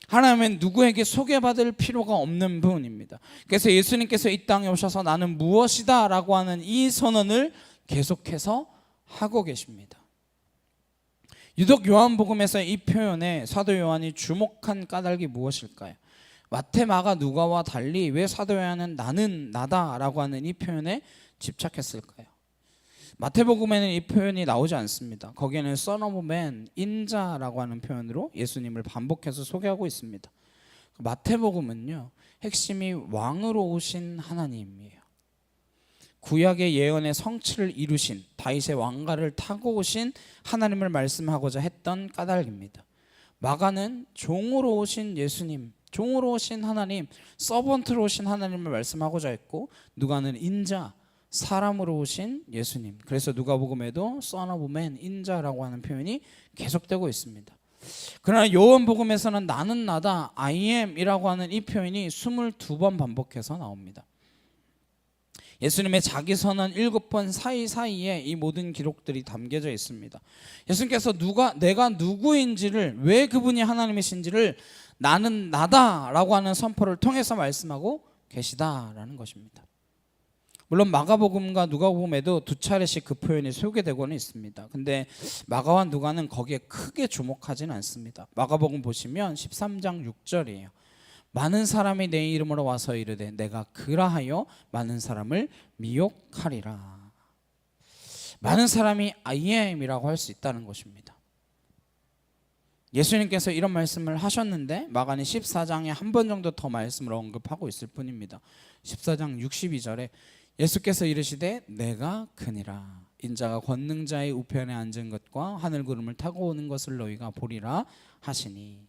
[SPEAKER 1] 하나님은 누구에게 소개받을 필요가 없는 분입니다. 그래서 예수님께서 이 땅에 오셔서 나는 무엇이다 라고 하는 이 선언을 계속해서 하고 계십니다. 유독 요한복음에서 이 표현에 사도 요한이 주목한 까닭이 무엇일까요? 마태, 마가, 누가와 달리 왜 사도 요한은 나는 나다라고 하는 이 표현에 집착했을까요? 마태복음에는 이 표현이 나오지 않습니다. 거기에는 Son of Man, 인자라고 하는 표현으로 예수님을 반복해서 소개하고 있습니다. 마태복음은요, 핵심이 왕으로 오신 하나님이에요. 구약의 예언의 성취를 이루신 다윗의 왕가를 타고 오신 하나님을 말씀하고자 했던 까닭입니다. 마가는 종으로 오신 예수님, 종으로 오신 하나님, 서번트로 오신 하나님을 말씀하고자 했고, 누가는 인자, 사람으로 오신 예수님. 그래서 누가복음에도 Son of Man, 인자라고 하는 표현이 계속되고 있습니다. 그러나 요한복음에서는 나는 나다, I am이라고 하는 이 표현이 22번 반복해서 나옵니다. 예수님의 자기선언 7번 사이사이에 이 모든 기록들이 담겨져 있습니다. 예수님께서 내가 누구인지를, 왜 그분이 하나님이신지를 나는 나다라고 하는 선포를 통해서 말씀하고 계시다라는 것입니다. 물론 마가복음과 누가복음에도 두 차례씩 그 표현이 소개되고는 있습니다. 근데 마가와 누가는 거기에 크게 주목하지는 않습니다. 마가복음 보시면 13장 6절이에요. 많은 사람이 내 이름으로 와서 이르되 내가 그라하여 많은 사람을 미혹하리라. 많은 사람이 I am이라고 할 수 있다는 것입니다. 예수님께서 이런 말씀을 하셨는데 마가는 14장에 한 번 정도 더 말씀을 언급하고 있을 뿐입니다. 14장 62절에 예수께서 이르시되 내가 그니라. 인자가 권능자의 우편에 앉은 것과 하늘 구름을 타고 오는 것을 너희가 보리라 하시니.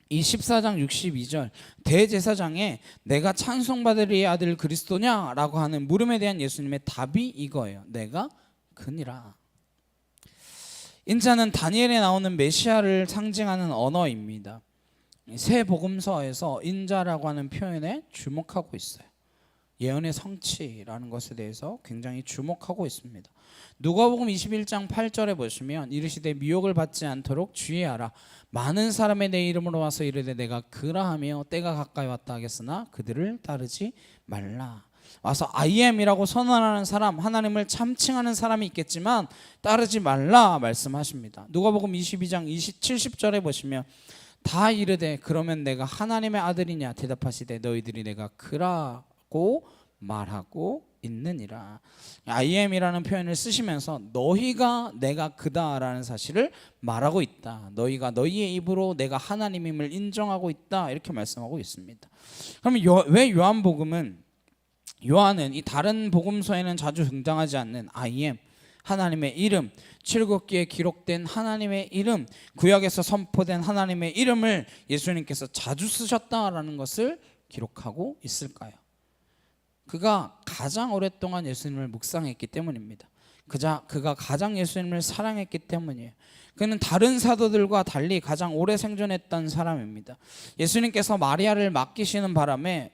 [SPEAKER 1] 이 14장 62절 대제사장에 내가 찬송받으리의 아들 그리스도냐라고 하는 물음에 대한 예수님의 답이 이거예요. 내가 그니라. 인자는 다니엘에 나오는 메시아를 상징하는 언어입니다. 새 복음서에서 인자라고 하는 표현에 주목하고 있어요. 예언의 성취라는 것에 대해서 굉장히 주목하고 있습니다. 누가복음 21장 8절에 보시면 이르시되 미혹을 받지 않도록 주의하라. 많은 사람의 내 이름으로 와서 이르되 내가 그라하며 때가 가까이 왔다 하겠으나 그들을 따르지 말라. 와서 I am이라고 선언하는 사람, 하나님을 참칭하는 사람이 있겠지만 따르지 말라 말씀하십니다. 누가복음 22장 70절에 보시면 다 이르되 그러면 내가 하나님의 아들이냐 대답하시되 너희들이 내가 그라고 말하고 있느니라. I am이라는 표현을 쓰시면서 너희가 내가 그다라는 사실을 말하고 있다. 너희가 너희의 입으로 내가 하나님임을 인정하고 있다. 이렇게 말씀하고 있습니다. 그럼 왜 요한은 이 다른 복음서에는 자주 등장하지 않는 I am, 하나님의 이름, 출애굽기에 기록된 하나님의 이름, 구약에서 선포된 하나님의 이름을 예수님께서 자주 쓰셨다라는 것을 기록하고 있을까요? 그가 가장 오랫동안 예수님을 묵상했기 때문입니다. 그가 가장 예수님을 사랑했기 때문이에요. 그는 다른 사도들과 달리 가장 오래 생존했던 사람입니다. 예수님께서 마리아를 맡기시는 바람에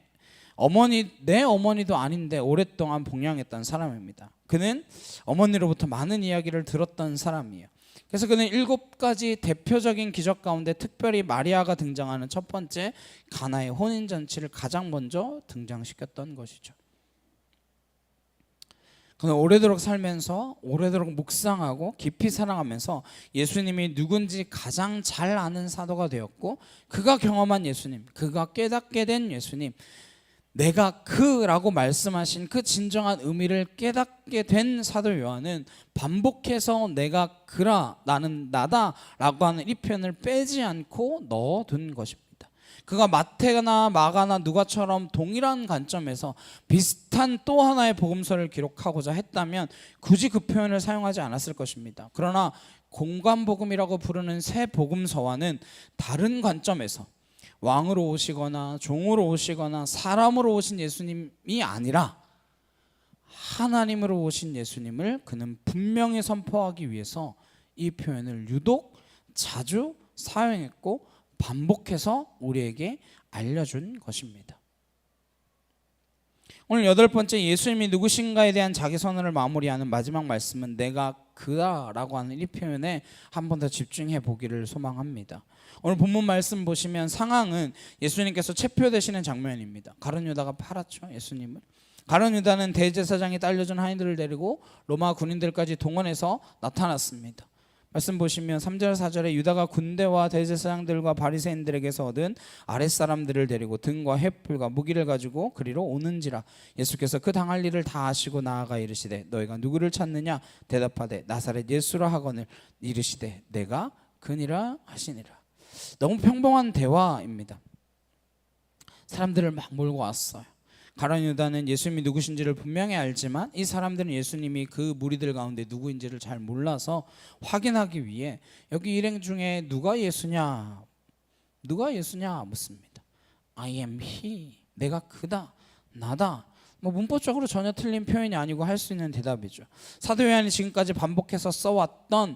[SPEAKER 1] 내 어머니도 아닌데 오랫동안 봉양했던 사람입니다. 그는 어머니로부터 많은 이야기를 들었던 사람이에요. 그래서 그는 7가지 대표적인 기적 가운데 특별히 마리아가 등장하는 첫 번째 가나의 혼인잔치를 가장 먼저 등장시켰던 것이죠. 그는 오래도록 살면서 오래도록 묵상하고 깊이 사랑하면서 예수님이 누군지 가장 잘 아는 사도가 되었고, 그가 경험한 예수님, 그가 깨닫게 된 예수님, 내가 그라고 말씀하신 그 진정한 의미를 깨닫게 된 사도 요한은 반복해서 내가 그라, 나는 나다 라고 하는 이 표현을 빼지 않고 넣어둔 것입니다. 그가 마태나 마가나 누가처럼 동일한 관점에서 비슷한 또 하나의 복음서를 기록하고자 했다면 굳이 그 표현을 사용하지 않았을 것입니다. 그러나 공관복음이라고 부르는 새 복음서와는 다른 관점에서 왕으로 오시거나 종으로 오시거나 사람으로 오신 예수님이 아니라 하나님으로 오신 예수님을 그는 분명히 선포하기 위해서 이 표현을 유독 자주 사용했고 반복해서 우리에게 알려준 것입니다. 오늘 8번째 예수님이 누구신가에 대한 자기 선언을 마무리하는 마지막 말씀은 내가 그다라고 하는 이 표현에 한 번 더 집중해 보기를 소망합니다. 오늘 본문 말씀 보시면 상황은 예수님께서 체포되시는 장면입니다. 가룟 유다가 팔았죠, 예수님을. 가룟 유다는 대제사장이 딸려준 하인들을 데리고 로마 군인들까지 동원해서 나타났습니다. 말씀 보시면 3절 4절에 유다가 군대와 대제사장들과 바리새인들에게서 얻은 아랫사람들을 데리고 등과 횃불과 무기를 가지고 그리로 오는지라. 예수께서 그 당할 일을 다 아시고 나아가 이르시되 너희가 누구를 찾느냐 대답하되 나사렛 예수라 하거늘 이르시되 내가 그니라 하시니라. 너무 평범한 대화입니다. 사람들을 막 몰고 왔어요. 가룟 유다는 예수님이 누구신지를 분명히 알지만 이 사람들은 예수님이 그 무리들 가운데 누구인지를 잘 몰라서 확인하기 위해 여기 일행 중에 누가 예수냐 묻습니다. I am he, 내가 그다, 나다 뭐 문법적으로 전혀 틀린 표현이 아니고 할 수 있는 대답이죠. 사도 요한이 지금까지 반복해서 써왔던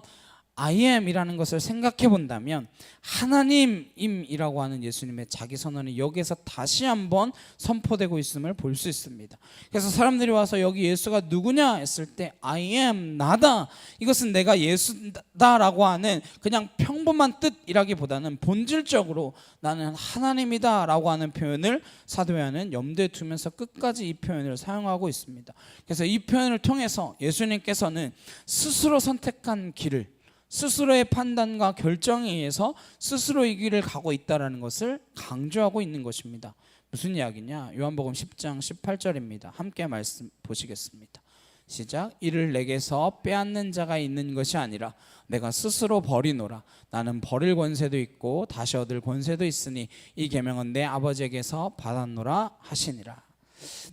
[SPEAKER 1] I am이라는 것을 생각해 본다면 하나님임이라고 하는 예수님의 자기 선언이 여기에서 다시 한번 선포되고 있음을 볼 수 있습니다. 그래서 사람들이 와서 여기 예수가 누구냐 했을 때 I am 나다, 이것은 내가 예수다라고 하는 그냥 평범한 뜻이라기보다는 본질적으로 나는 하나님이다 라고 하는 표현을 사도 요한은 염두에 두면서 끝까지 이 표현을 사용하고 있습니다. 그래서 이 표현을 통해서 예수님께서는 스스로 선택한 길을, 스스로의 판단과 결정에 의해서 스스로 이 길을 가고 있다는 것을 강조하고 있는 것입니다. 무슨 이야기냐? 요한복음 10장 18절입니다. 함께 말씀 보시겠습니다. 시작. 이를 내게서 빼앗는 자가 있는 것이 아니라 내가 스스로 버리노라. 나는 버릴 권세도 있고 다시 얻을 권세도 있으니 이 계명은 내 아버지에게서 받았노라 하시니라.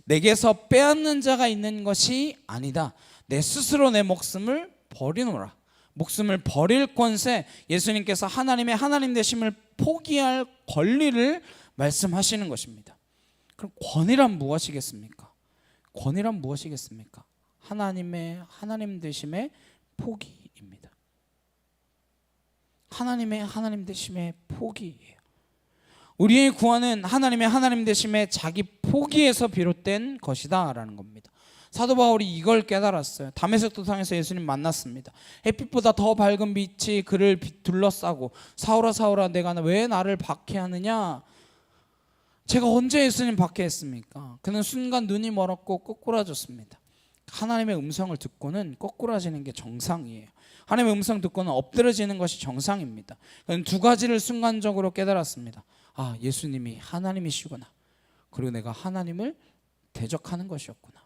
[SPEAKER 1] 내게서 빼앗는 자가 있는 것이 아니다. 내 스스로 내 목숨을 버리노라. 목숨을 버릴 권세, 예수님께서 하나님의 하나님 되심을 포기할 권리를 말씀하시는 것입니다. 그럼 권위란 무엇이겠습니까? 권위란 무엇이겠습니까? 하나님의 하나님 되심의 포기입니다. 하나님의 하나님 되심의 포기예요. 우리의 구원은 하나님의 하나님 되심의 자기 포기에서 비롯된 것이다 라는 겁니다. 사도 바울이 이걸 깨달았어요. 다메섹 도상에서 예수님 만났습니다. 햇빛보다 더 밝은 빛이 그를 둘러싸고 사울아 사울아 내가 왜 나를 박해하느냐. 제가 언제 예수님 박해했습니까? 그는 순간 눈이 멀었고 꼬꾸라졌습니다. 하나님의 음성을 듣고는 꼬꾸라지는 게 정상이에요. 하나님의 음성 듣고는 엎드러지는 것이 정상입니다. 그는 두 가지를 순간적으로 깨달았습니다. 아, 예수님이 하나님이시구나. 그리고 내가 하나님을 대적하는 것이었구나.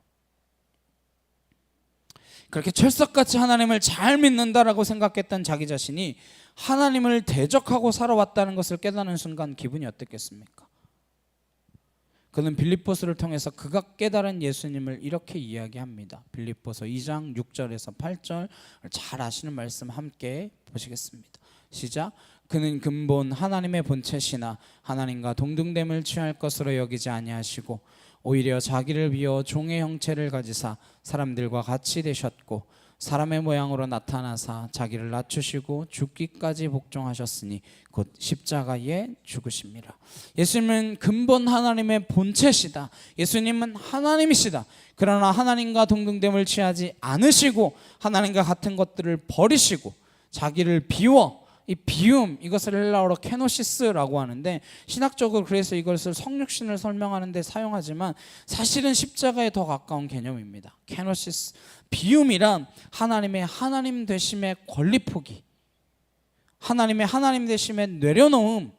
[SPEAKER 1] 그렇게 철석같이 하나님을 잘 믿는다라고 생각했던 자기 자신이 하나님을 대적하고 살아왔다는 것을 깨닫는 순간 기분이 어땠겠습니까? 그는 빌립보서를 통해서 그가 깨달은 예수님을 이렇게 이야기합니다. 빌립보서 2장 6절에서 8절 잘 아시는 말씀 함께 보시겠습니다. 시작. 그는 근본 하나님의 본체시나 하나님과 동등됨을 취할 것으로 여기지 아니하시고 오히려 자기를 비워 종의 형체를 가지사 사람들과 같이 되셨고 사람의 모양으로 나타나사 자기를 낮추시고 죽기까지 복종하셨으니 곧 십자가에 죽으심이라. 예수님은 근본 하나님의 본체시다. 예수님은 하나님이시다. 그러나 하나님과 동등됨을 취하지 않으시고 하나님과 같은 것들을 버리시고 자기를 비워, 이 비움, 이것을 헬라어로 케노시스라고 하는데 신학적으로 그래서 이것을 성육신을 설명하는 데 사용하지만 사실은 십자가에 더 가까운 개념입니다. 케노시스, 비움이란 하나님의 하나님 되심의 권리 포기, 하나님의 하나님 되심의 내려놓음,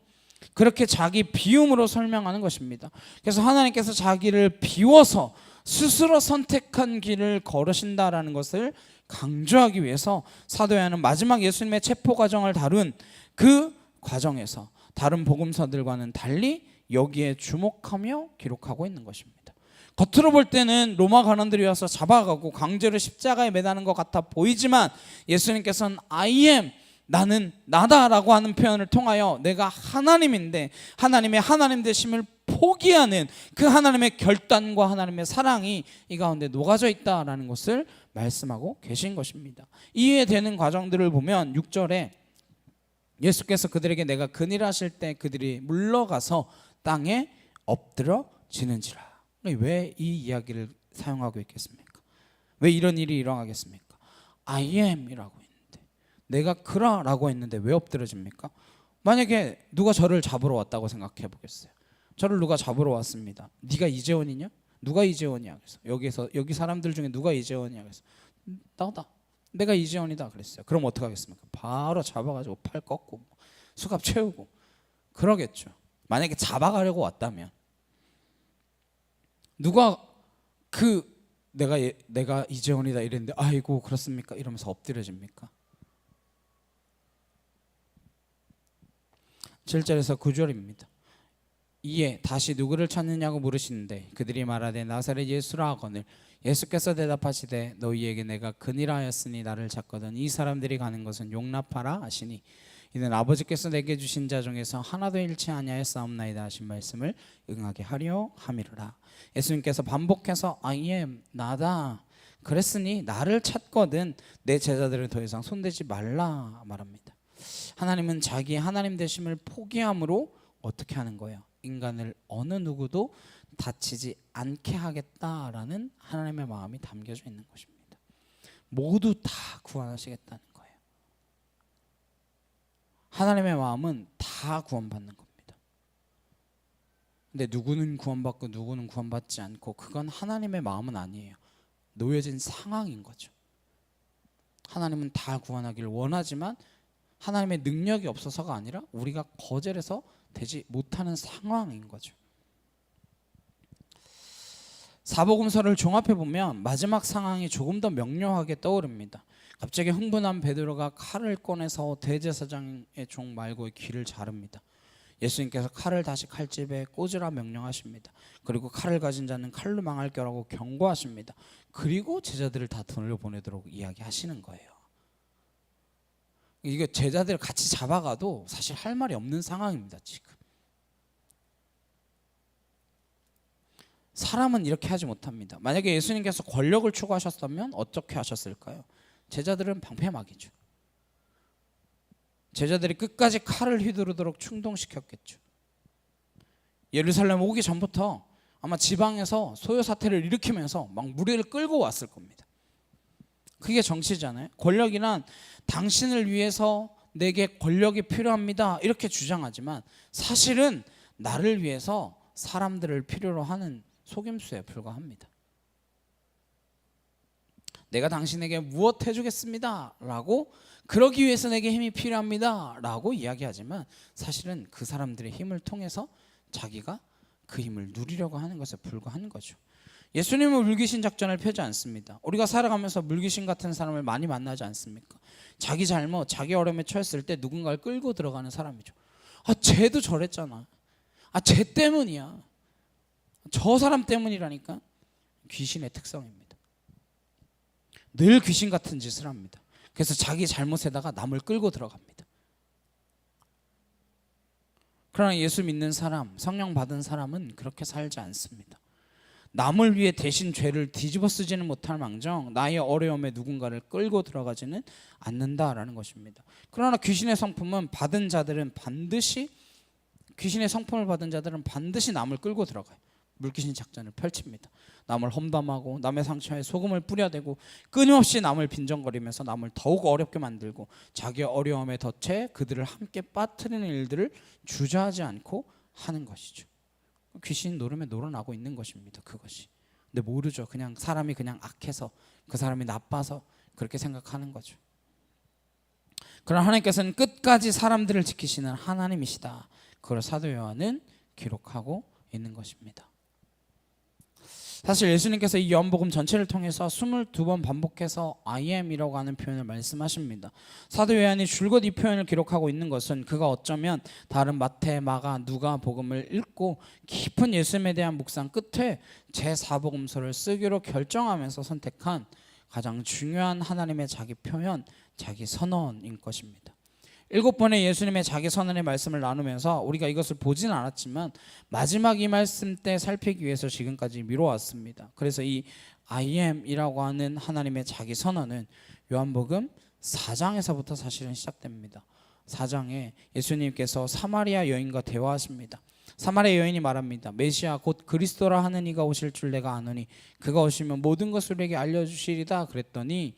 [SPEAKER 1] 그렇게 자기 비움으로 설명하는 것입니다. 그래서 하나님께서 자기를 비워서 스스로 선택한 길을 걸으신다라는 것을 강조하기 위해서 사도 요한은 마지막 예수님의 체포 과정을 다룬 그 과정에서 다른 복음서들과는 달리 여기에 주목하며 기록하고 있는 것입니다. 겉으로 볼 때는 로마 관원들이 와서 잡아가고 강제로 십자가에 매다는 것 같아 보이지만 예수님께서는 I am, 나는 나다라고 하는 표현을 통하여 내가 하나님인데 하나님의 하나님 되심을 포기하는 그 하나님의 결단과 하나님의 사랑이 이 가운데 녹아져 있다라는 것을 말씀하고 계신 것입니다. 이해되는 과정들을 보면 6절에 예수께서 그들에게 내가 근일하실 때 그들이 물러가서 땅에 엎드러지는지라. 왜 이 이야기를 사용하고 있겠습니까? 왜 이런 일이 일어나겠습니까? I am이라고 했는데, 내가 그라라고 했는데 왜 엎드러집니까? 만약에 누가 저를 잡으러 왔다고 생각해 보겠어요. 저를 누가 잡으러 왔습니다. 네가 이재원이냐? 누가 이재원이야? 그래서 여기 사람들 중에 누가 이재원이야? 그래서 나다. 내가 이재원이다 그랬어요. 그럼 어떻게 하겠습니까? 바로 잡아가지고 팔 꺾고 수갑 채우고 그러겠죠. 만약에 잡아가려고 왔다면 누가 내가 이재원이다 이랬는데 아이고 그렇습니까? 이러면서 엎드려집니까? 7절에서 9절입니다. 이에 다시 누구를 찾느냐고 물으시는데 그들이 말하되 나사렛 예수라 하거늘 예수께서 대답하시되 너희에게 내가 근이라 하였으니 나를 찾거든 이 사람들이 가는 것은 용납하라 하시니 이는 아버지께서 내게 주신 자 중에서 하나도 잃지 아니하였사옵나이다 하신 말씀을 응하게 하려 함이로라. 예수님께서 반복해서 I am 나다 그랬으니 나를 찾거든 내 제자들을 더 이상 손대지 말라 말합니다. 하나님은 자기의 하나님 되심을 포기함으로 어떻게 하는 거예요? 인간을 어느 누구도 다치지 않게 하겠다라는 하나님의 마음이 담겨져 있는 것입니다. 모두 다 구원하시겠다는 거예요. 하나님의 마음은 다 구원받는 겁니다. 근데 누구는 구원받고 누구는 구원받지 않고, 그건 하나님의 마음은 아니에요. 놓여진 상황인 거죠. 하나님은 다 구원하기를 원하지만 하나님의 능력이 없어서가 아니라 우리가 거절해서 되지 못하는 상황인 거죠. 사복음서를 종합해 보면 마지막 상황이 조금 더 명료하게 떠오릅니다. 갑자기 흥분한 베드로가 칼을 꺼내서 대제사장의 종 말고의 귀를 자릅니다. 예수님께서 칼을 다시 칼집에 꽂으라 명령하십니다. 그리고 칼을 가진 자는 칼로 망할 거라고 경고하십니다. 그리고 제자들을 다 돌려보내도록 이야기하시는 거예요. 이게 제자들을 같이 잡아가도 사실 할 말이 없는 상황입니다. 지금 사람은 이렇게 하지 못합니다. 만약에 예수님께서 권력을 추구하셨다면 어떻게 하셨을까요? 제자들은 방패막이죠. 제자들이 끝까지 칼을 휘두르도록 충동시켰겠죠. 예루살렘 오기 전부터 아마 지방에서 소요 사태를 일으키면서 막 무리를 끌고 왔을 겁니다. 그게 정치잖아요. 권력이란 당신을 위해서 내게 권력이 필요합니다 이렇게 주장하지만 사실은 나를 위해서 사람들을 필요로 하는 속임수에 불과합니다. 내가 당신에게 무엇 해주겠습니다 라고, 그러기 위해서 내게 힘이 필요합니다 라고 이야기하지만 사실은 그 사람들의 힘을 통해서 자기가 그 힘을 누리려고 하는 것에 불과한 거죠. 예수님은 물귀신 작전을 펴지 않습니다. 우리가 살아가면서 물귀신 같은 사람을 많이 만나지 않습니까? 자기 잘못, 자기 어려움에 처했을 때 누군가를 끌고 들어가는 사람이죠. 쟤도 저랬잖아. 쟤 때문이야. 저 사람 때문이라니까. 귀신의 특성입니다. 늘 귀신 같은 짓을 합니다. 그래서 자기 잘못에다가 남을 끌고 들어갑니다. 그러나 예수 믿는 사람, 성령 받은 사람은 그렇게 살지 않습니다. 남을 위해 대신 죄를 뒤집어 쓰지는 못할 망정 나의 어려움에 누군가를 끌고 들어가지는 않는다라는 것입니다. 그러나 귀신의 성품을 받은 자들은 반드시 남을 끌고 들어가요. 물귀신 작전을 펼칩니다. 남을 험담하고 남의 상처에 소금을 뿌려대고 끊임없이 남을 빈정거리면서 남을 더욱 어렵게 만들고 자기의 어려움에 덧해 그들을 함께 빠뜨리는 일들을 주저하지 않고 하는 것이죠. 귀신 노름에 놀아나고 있는 것입니다. 그것이. 근데 모르죠. 그냥 사람이 그냥 악해서, 그 사람이 나빠서 그렇게 생각하는 거죠. 그러나 하나님께서는 끝까지 사람들을 지키시는 하나님이시다. 그걸 사도 요한은 기록하고 있는 것입니다. 사실 예수님께서 이 요한복음 전체를 통해서 22번 반복해서 I am이라고 하는 표현을 말씀하십니다. 사도 요한이 줄곧 이 표현을 기록하고 있는 것은 그가 어쩌면 다른 마태, 마가, 누가 복음을 읽고 깊은 예수님에 대한 묵상 끝에 제4복음서를 쓰기로 결정하면서 선택한 가장 중요한 하나님의 자기 표현, 자기 선언인 것입니다. 7번의 예수님의 자기 선언의 말씀을 나누면서 우리가 이것을 보진 않았지만 마지막 이 말씀 때 살피기 위해서 지금까지 미뤄왔습니다. 그래서 이 I am이라고 하는 하나님의 자기 선언은 요한복음 4장에서부터 사실은 시작됩니다. 4장에 예수님께서 사마리아 여인과 대화하십니다. 사마리아 여인이 말합니다. 메시아 곧 그리스도라 하는 이가 오실 줄 내가 아노니 그가 오시면 모든 것을 우리에게 알려주시리다 그랬더니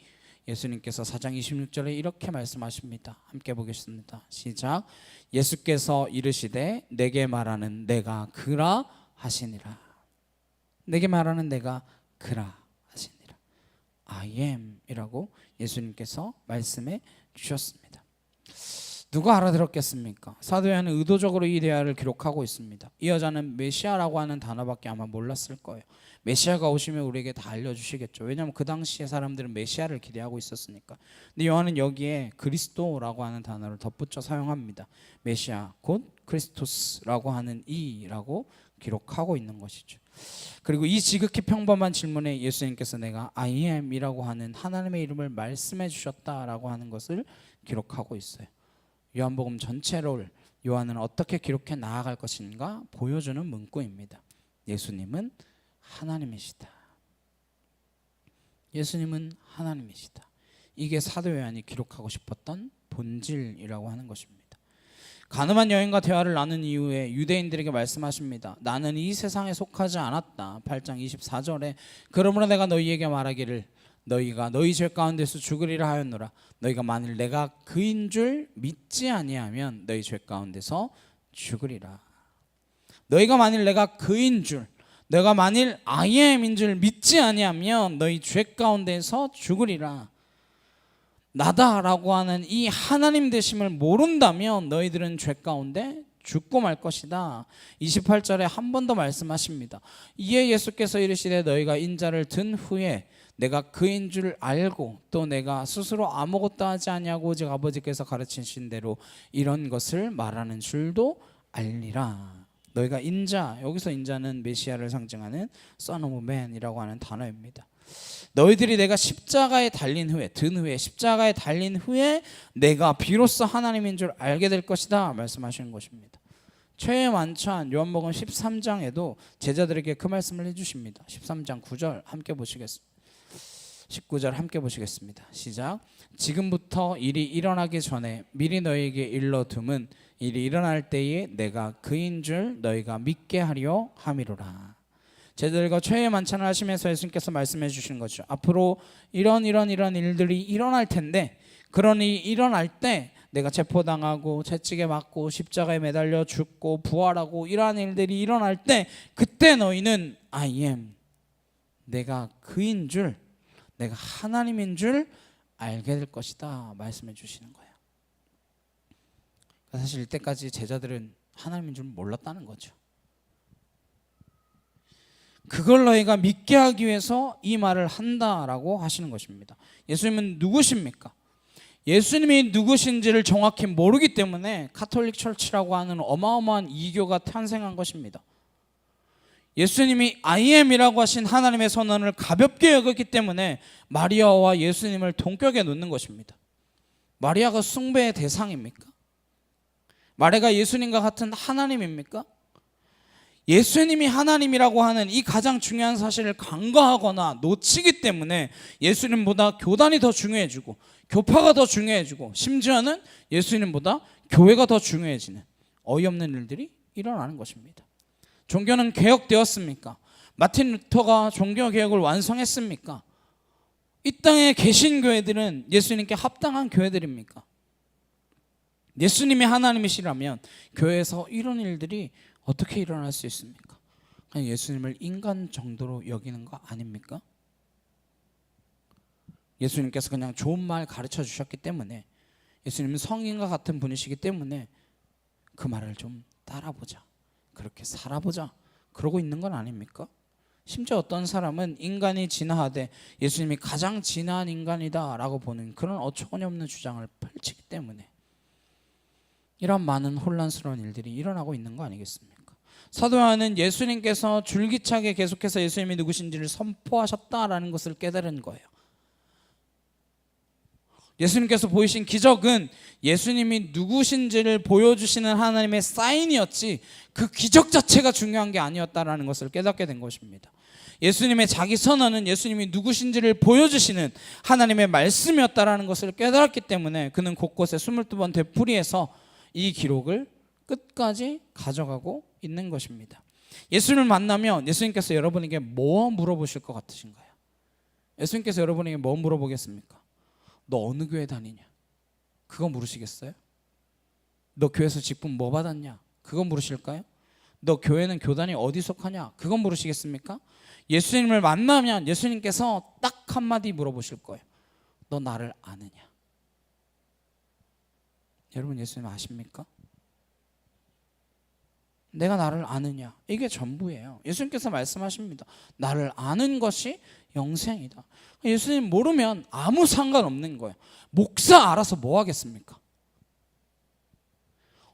[SPEAKER 1] 예수님께서 4장 26절에 이렇게 말씀하십니다. 함께 보겠습니다. 시작. 예수께서 이르시되 내게 말하는 내가 그라 하시니라. 내게 말하는 내가 그라 하시니라. I am 이라고 예수님께서 말씀해 주셨습니다. 누가 알아들었겠습니까? 사도 요한은 의도적으로 이 대화를 기록하고 있습니다. 이 여자는 메시아라고 하는 단어밖에 아마 몰랐을 거예요. 메시아가 오시면 우리에게 다 알려주시겠죠. 왜냐하면 그 당시에 사람들은 메시아를 기대하고 있었으니까. 근데 요한은 여기에 그리스도라고 하는 단어를 덧붙여 사용합니다. 메시아 곧 크리스토스라고 하는 이라고 기록하고 있는 것이죠. 그리고 이 지극히 평범한 질문에 예수님께서 내가 I am이라고 하는 하나님의 이름을 말씀해 주셨다라고 하는 것을 기록하고 있어요. 요한복음 전체를 요한은 어떻게 기록해 나아갈 것인가 보여주는 문구입니다. 예수님은 하나님이시다. 예수님은 하나님이시다. 이게 사도 요한이 기록하고 싶었던 본질이라고 하는 것입니다. 가늠한 여인과 대화를 나눈 이후에 유대인들에게 말씀하십니다. 나는 이 세상에 속하지 않았다. 8장 24절에 그러므로 내가 너희에게 말하기를 너희가 너희 죄 가운데서 죽으리라 하였노라. 너희가 만일 내가 그인 줄 믿지 아니하면 너희 죄 가운데서 죽으리라. 너희가 만일 내가 그인 줄, 내가 만일 I am인 줄 믿지 아니하면 너희 죄 가운데서 죽으리라. 나다라고 하는 이 하나님 되심을 모른다면 너희들은 죄 가운데 죽고 말 것이다. 28절에 한 번 더 말씀하십니다. 이에 예수께서 이르시되 너희가 인자를 든 후에 내가 그인 줄 알고 또 내가 스스로 아무것도 하지 아니하고 오직 아버지께서 가르치신 대로 이런 것을 말하는 줄도 알리라. 너희가 인자, 여기서 인자는 메시아를 상징하는 Son of Man이라고 하는 단어입니다. 너희들이 내가 십자가에 달린 후에, 든 후에, 십자가에 달린 후에 내가 비로소 하나님인 줄 알게 될 것이다 말씀하시는 것입니다. 최애 만찬 요한복음 13장에도 제자들에게 그 말씀을 해주십니다. 13장 9절 함께 보시겠습니다. 19절 함께 보시겠습니다. 시작. 지금부터 일이 일어나기 전에 미리 너희에게 일러둠은 일이 일어날 때에 내가 그인 줄 너희가 믿게 하려 함이로라. 제자들과 최후의 만찬을 하시면서 예수님께서 말씀해 주시는 거죠. 앞으로 이런 일들이 일어날 텐데, 그러니 일어날 때 내가 체포당하고 채찍에 맞고 십자가에 매달려 죽고 부활하고 이러한 일들이 일어날 때 그때 너희는 I am, 내가 그인 줄, 내가 하나님인 줄 알게 될 것이다 말씀해 주시는 거예요. 사실 이때까지 제자들은 하나님인 줄 몰랐다는 거죠. 그걸 너희가 믿게 하기 위해서 이 말을 한다라고 하시는 것입니다. 예수님은 누구십니까? 예수님이 누구신지를 정확히 모르기 때문에 카톨릭 철치라고 하는 어마어마한 이교가 탄생한 것입니다. 예수님이 I am이라고 하신 하나님의 선언을 가볍게 여겼기 때문에 마리아와 예수님을 동격에 놓는 것입니다. 마리아가 숭배의 대상입니까? 마리아가 예수님과 같은 하나님입니까? 예수님이 하나님이라고 하는 이 가장 중요한 사실을 간과하거나 놓치기 때문에 예수님보다 교단이 더 중요해지고 교파가 더 중요해지고 심지어는 예수님보다 교회가 더 중요해지는 어이없는 일들이 일어나는 것입니다. 종교는 개혁되었습니까? 마틴 루터가 종교개혁을 완성했습니까? 이 땅에 계신 교회들은 예수님께 합당한 교회들입니까? 예수님이 하나님이시라면 교회에서 이런 일들이 어떻게 일어날 수 있습니까? 그냥 예수님을 인간 정도로 여기는 거 아닙니까? 예수님께서 그냥 좋은 말 가르쳐 주셨기 때문에, 예수님은 성인과 같은 분이시기 때문에 그 말을 좀 따라보자, 그렇게 살아보자, 그러고 있는 건 아닙니까? 심지어 어떤 사람은 인간이 진화하되 예수님이 가장 진화한 인간이다라고 보는 그런 어처구니없는 주장을 펼치기 때문에 이런 많은 혼란스러운 일들이 일어나고 있는 거 아니겠습니까? 사도 요한은 예수님께서 줄기차게 계속해서 예수님이 누구신지를 선포하셨다라는 것을 깨달은 거예요. 예수님께서 보이신 기적은 예수님이 누구신지를 보여주시는 하나님의 사인이었지 그 기적 자체가 중요한 게 아니었다라는 것을 깨닫게 된 것입니다. 예수님의 자기 선언은 예수님이 누구신지를 보여주시는 하나님의 말씀이었다라는 것을 깨달았기 때문에 그는 곳곳에 22번 되풀이해서 이 기록을 끝까지 가져가고 있는 것입니다. 예수님을 만나면 예수님께서 여러분에게 뭐 물어보실 것 같으신가요? 예수님께서 여러분에게 뭐 물어보겠습니까? 너 어느 교회 다니냐? 그거 물으시겠어요? 너 교회에서 직분 뭐 받았냐? 그거 물으실까요? 너 교회는 교단이 어디 속하냐? 그거 물으시겠습니까? 예수님을 만나면 예수님께서 딱 한마디 물어보실 거예요. 너 나를 아느냐? 여러분 예수님 아십니까? 내가 나를 아느냐? 이게 전부예요. 예수님께서 말씀하십니다. 나를 아는 것이 영생이다. 예수님 모르면 아무 상관없는 거예요. 목사 알아서 뭐 하겠습니까?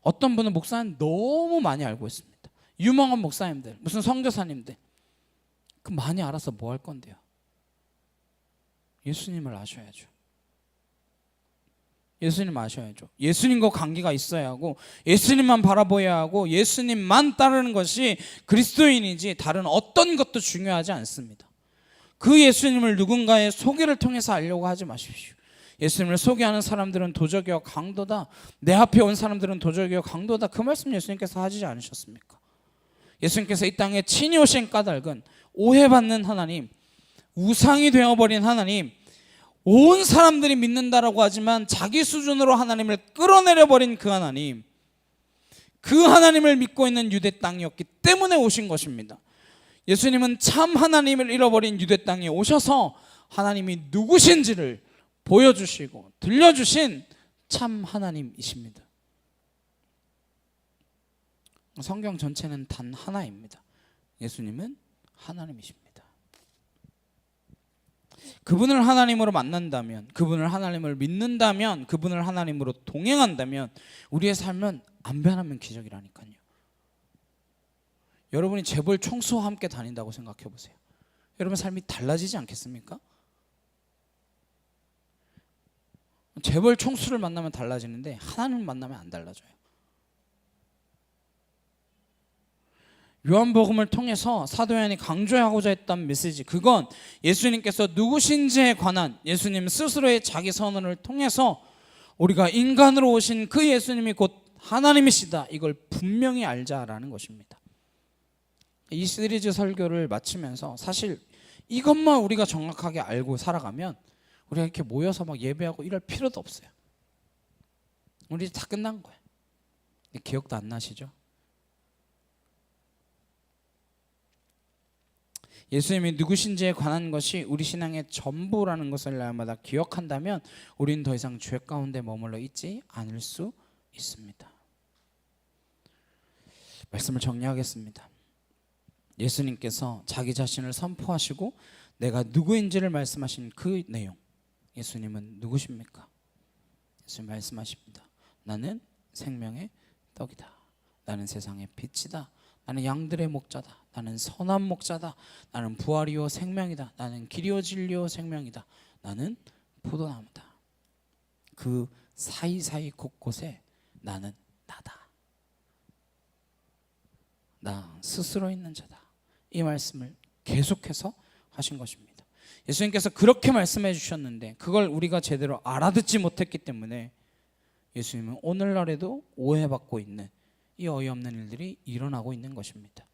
[SPEAKER 1] 어떤 분은 목사는 너무 많이 알고 있습니다. 유명한 목사님들, 무슨 선교사님들, 그 많이 알아서 뭐 할 건데요? 예수님을 아셔야죠. 예수님 아셔야죠. 예수님과 관계가 있어야 하고 예수님만 바라보아야 하고 예수님만 따르는 것이 그리스도인이지 다른 어떤 것도 중요하지 않습니다. 그 예수님을 누군가의 소개를 통해서 알려고 하지 마십시오. 예수님을 소개하는 사람들은 도적이요 강도다. 내 앞에 온 사람들은 도적이요 강도다. 그 말씀 예수님께서 하지 않으셨습니까? 예수님께서 이 땅에 친히 오신 까닭은 오해받는 하나님, 우상이 되어버린 하나님, 온 사람들이 믿는다라고 하지만 자기 수준으로 하나님을 끌어내려버린 그 하나님, 그 하나님을 믿고 있는 유대 땅이었기 때문에 오신 것입니다. 예수님은 참 하나님을 잃어버린 유대 땅에 오셔서 하나님이 누구신지를 보여주시고 들려주신 참 하나님이십니다. 성경 전체는 단 하나입니다. 예수님은 하나님이십니다. 그분을 하나님으로 만난다면, 그분을 하나님을 믿는다면, 그분을 하나님으로 동행한다면 우리의 삶은 안 변하면 기적이라니까요. 여러분이 재벌 총수와 함께 다닌다고 생각해 보세요. 여러분 삶이 달라지지 않겠습니까? 재벌 총수를 만나면 달라지는데 하나님을 만나면 안 달라져요. 요한복음을 통해서 사도 요한이 강조하고자 했던 메시지, 그건 예수님께서 누구신지에 관한 예수님 스스로의 자기 선언을 통해서 우리가 인간으로 오신 그 예수님이 곧 하나님이시다, 이걸 분명히 알자라는 것입니다. 이 시리즈 설교를 마치면서 사실 이것만 우리가 정확하게 알고 살아가면 우리가 이렇게 모여서 막 예배하고 이럴 필요도 없어요. 우리 다 끝난 거예요. 기억도 안 나시죠? 예수님이 누구신지에 관한 것이 우리 신앙의 전부라는 것을 날마다 기억한다면 우리는 더 이상 죄 가운데 머물러 있지 않을 수 있습니다. 말씀을 정리하겠습니다. 예수님께서 자기 자신을 선포하시고 내가 누구인지를 말씀하신 그 내용, 예수님은 누구십니까? 예수님 말씀하십니다. 나는 생명의 떡이다. 나는 세상의 빛이다. 나는 양들의 목자다. 나는 선한 목자다. 나는 부활이요 생명이다. 나는 길이요 진리요 생명이다. 나는 포도나무다. 그 사이사이 곳곳에 나는 나다. 나 스스로 있는 자다. 이 말씀을 계속해서 하신 것입니다. 예수님께서 그렇게 말씀해 주셨는데 그걸 우리가 제대로 알아듣지 못했기 때문에 예수님은 오늘날에도 오해받고 있는 이 어이없는 일들이 일어나고 있는 것입니다.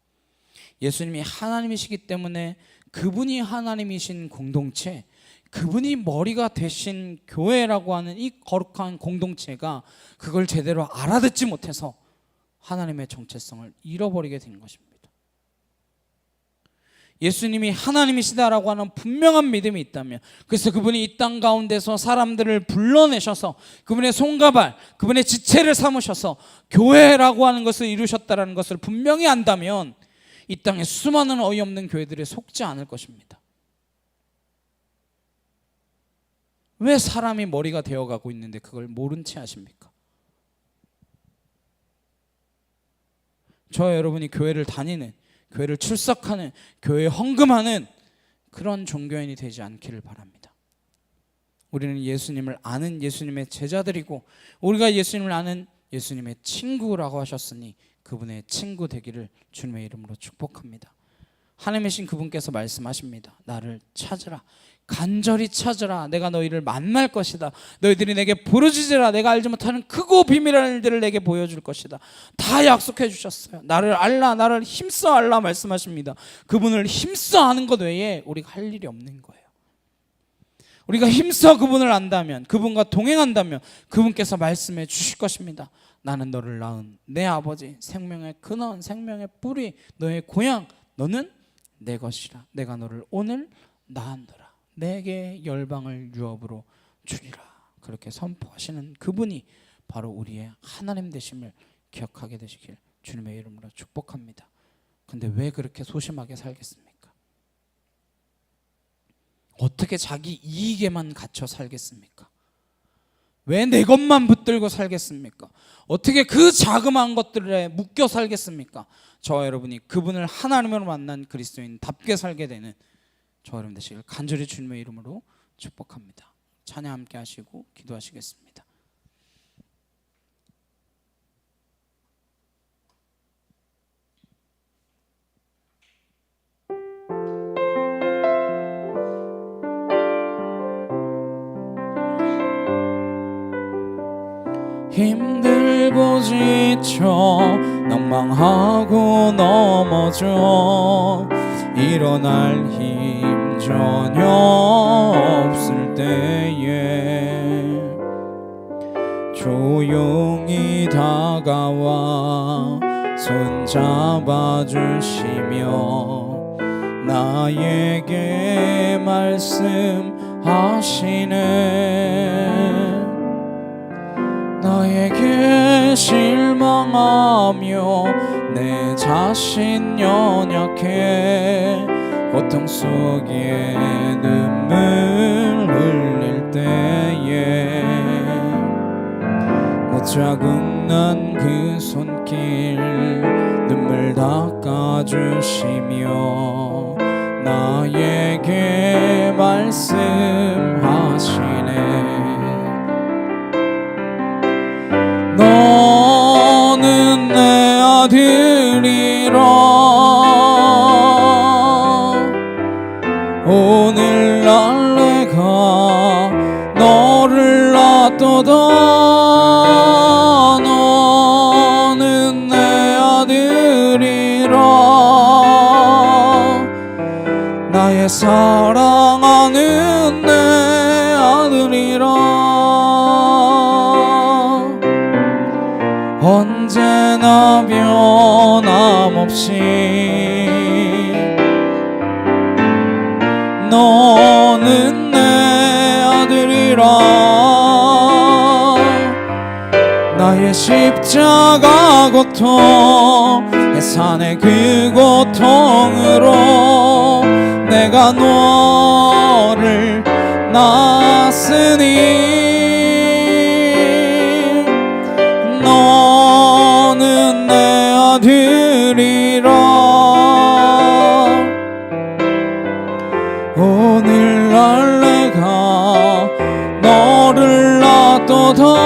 [SPEAKER 1] 예수님이 하나님이시기 때문에 그분이 하나님이신 공동체, 그분이 머리가 되신 교회라고 하는 이 거룩한 공동체가 그걸 제대로 알아듣지 못해서 하나님의 정체성을 잃어버리게 된 것입니다. 예수님이 하나님이시다라고 하는 분명한 믿음이 있다면, 그래서 그분이 이 땅 가운데서 사람들을 불러내셔서 그분의 손과 발, 그분의 지체를 삼으셔서 교회라고 하는 것을 이루셨다라는 것을 분명히 안다면 이 땅에 수많은 어이없는 교회들에 속지 않을 것입니다. 왜 사람이 머리가 되어가고 있는데 그걸 모른 채 하십니까? 저와 여러분이 교회를 다니는, 교회를 출석하는, 교회에 헌금하는 그런 종교인이 되지 않기를 바랍니다. 우리는 예수님을 아는 예수님의 제자들이고 우리가 예수님을 아는 예수님의 친구라고 하셨으니 그분의 친구 되기를 주님의 이름으로 축복합니다. 하나님이신 그분께서 말씀하십니다. 나를 찾으라, 간절히 찾으라. 내가 너희를 만날 것이다. 너희들이 내게 부르짖으라. 내가 알지 못하는 크고 비밀한 일들을 내게 보여줄 것이다. 다 약속해 주셨어요. 나를 알라, 나를 힘써 알라 말씀하십니다. 그분을 힘써 아는 것 외에 우리가 할 일이 없는 거예요. 우리가 힘써 그분을 안다면, 그분과 동행한다면 그분께서 말씀해 주실 것입니다. 나는 너를 낳은 내 아버지, 생명의 근원, 생명의 뿌리, 너의 고향, 너는 내 것이라. 내가 너를 오늘 낳았노라. 내게 열방을 유업으로 주리라. 그렇게 선포하시는 그분이 바로 우리의 하나님 되심을 기억하게 되시길 주님의 이름으로 축복합니다. 근데 왜 그렇게 소심하게 살겠습니까? 어떻게 자기 이익에만 갇혀 살겠습니까? 왜 내 것만 붙들고 살겠습니까? 어떻게 그 자그마한 것들에 묶여 살겠습니까? 저와 여러분이 그분을 하나님으로 만난 그리스도인답게 살게 되는 저와 여러분 되시길 간절히 주님의 이름으로 축복합니다. 찬양 함께 하시고 기도하시겠습니다. 힘들고 지쳐 낭망하고 넘어져 일어날 힘 전혀 없을 때에 조용히 다가와 손잡아 주시며 나에게 말씀하시네. 나에게 실망하며 내 자신 연약해 고통 속에 눈물 흘릴 때에 못 자국난 그 손길 눈물 닦아주시며 나에게 말씀하시네. 너는 내 아들이라 오늘날 내가 너를 놔둬도 너는 내 아들이라 나의 사랑하는 내 아들이라 언제나 변함없이 너는 내 아들이라 나의 십자가 고통 해산의 그 고통으로 내가 너를 낳았으니 너는 내 아들이라 오늘날 내가 너를 놔둬도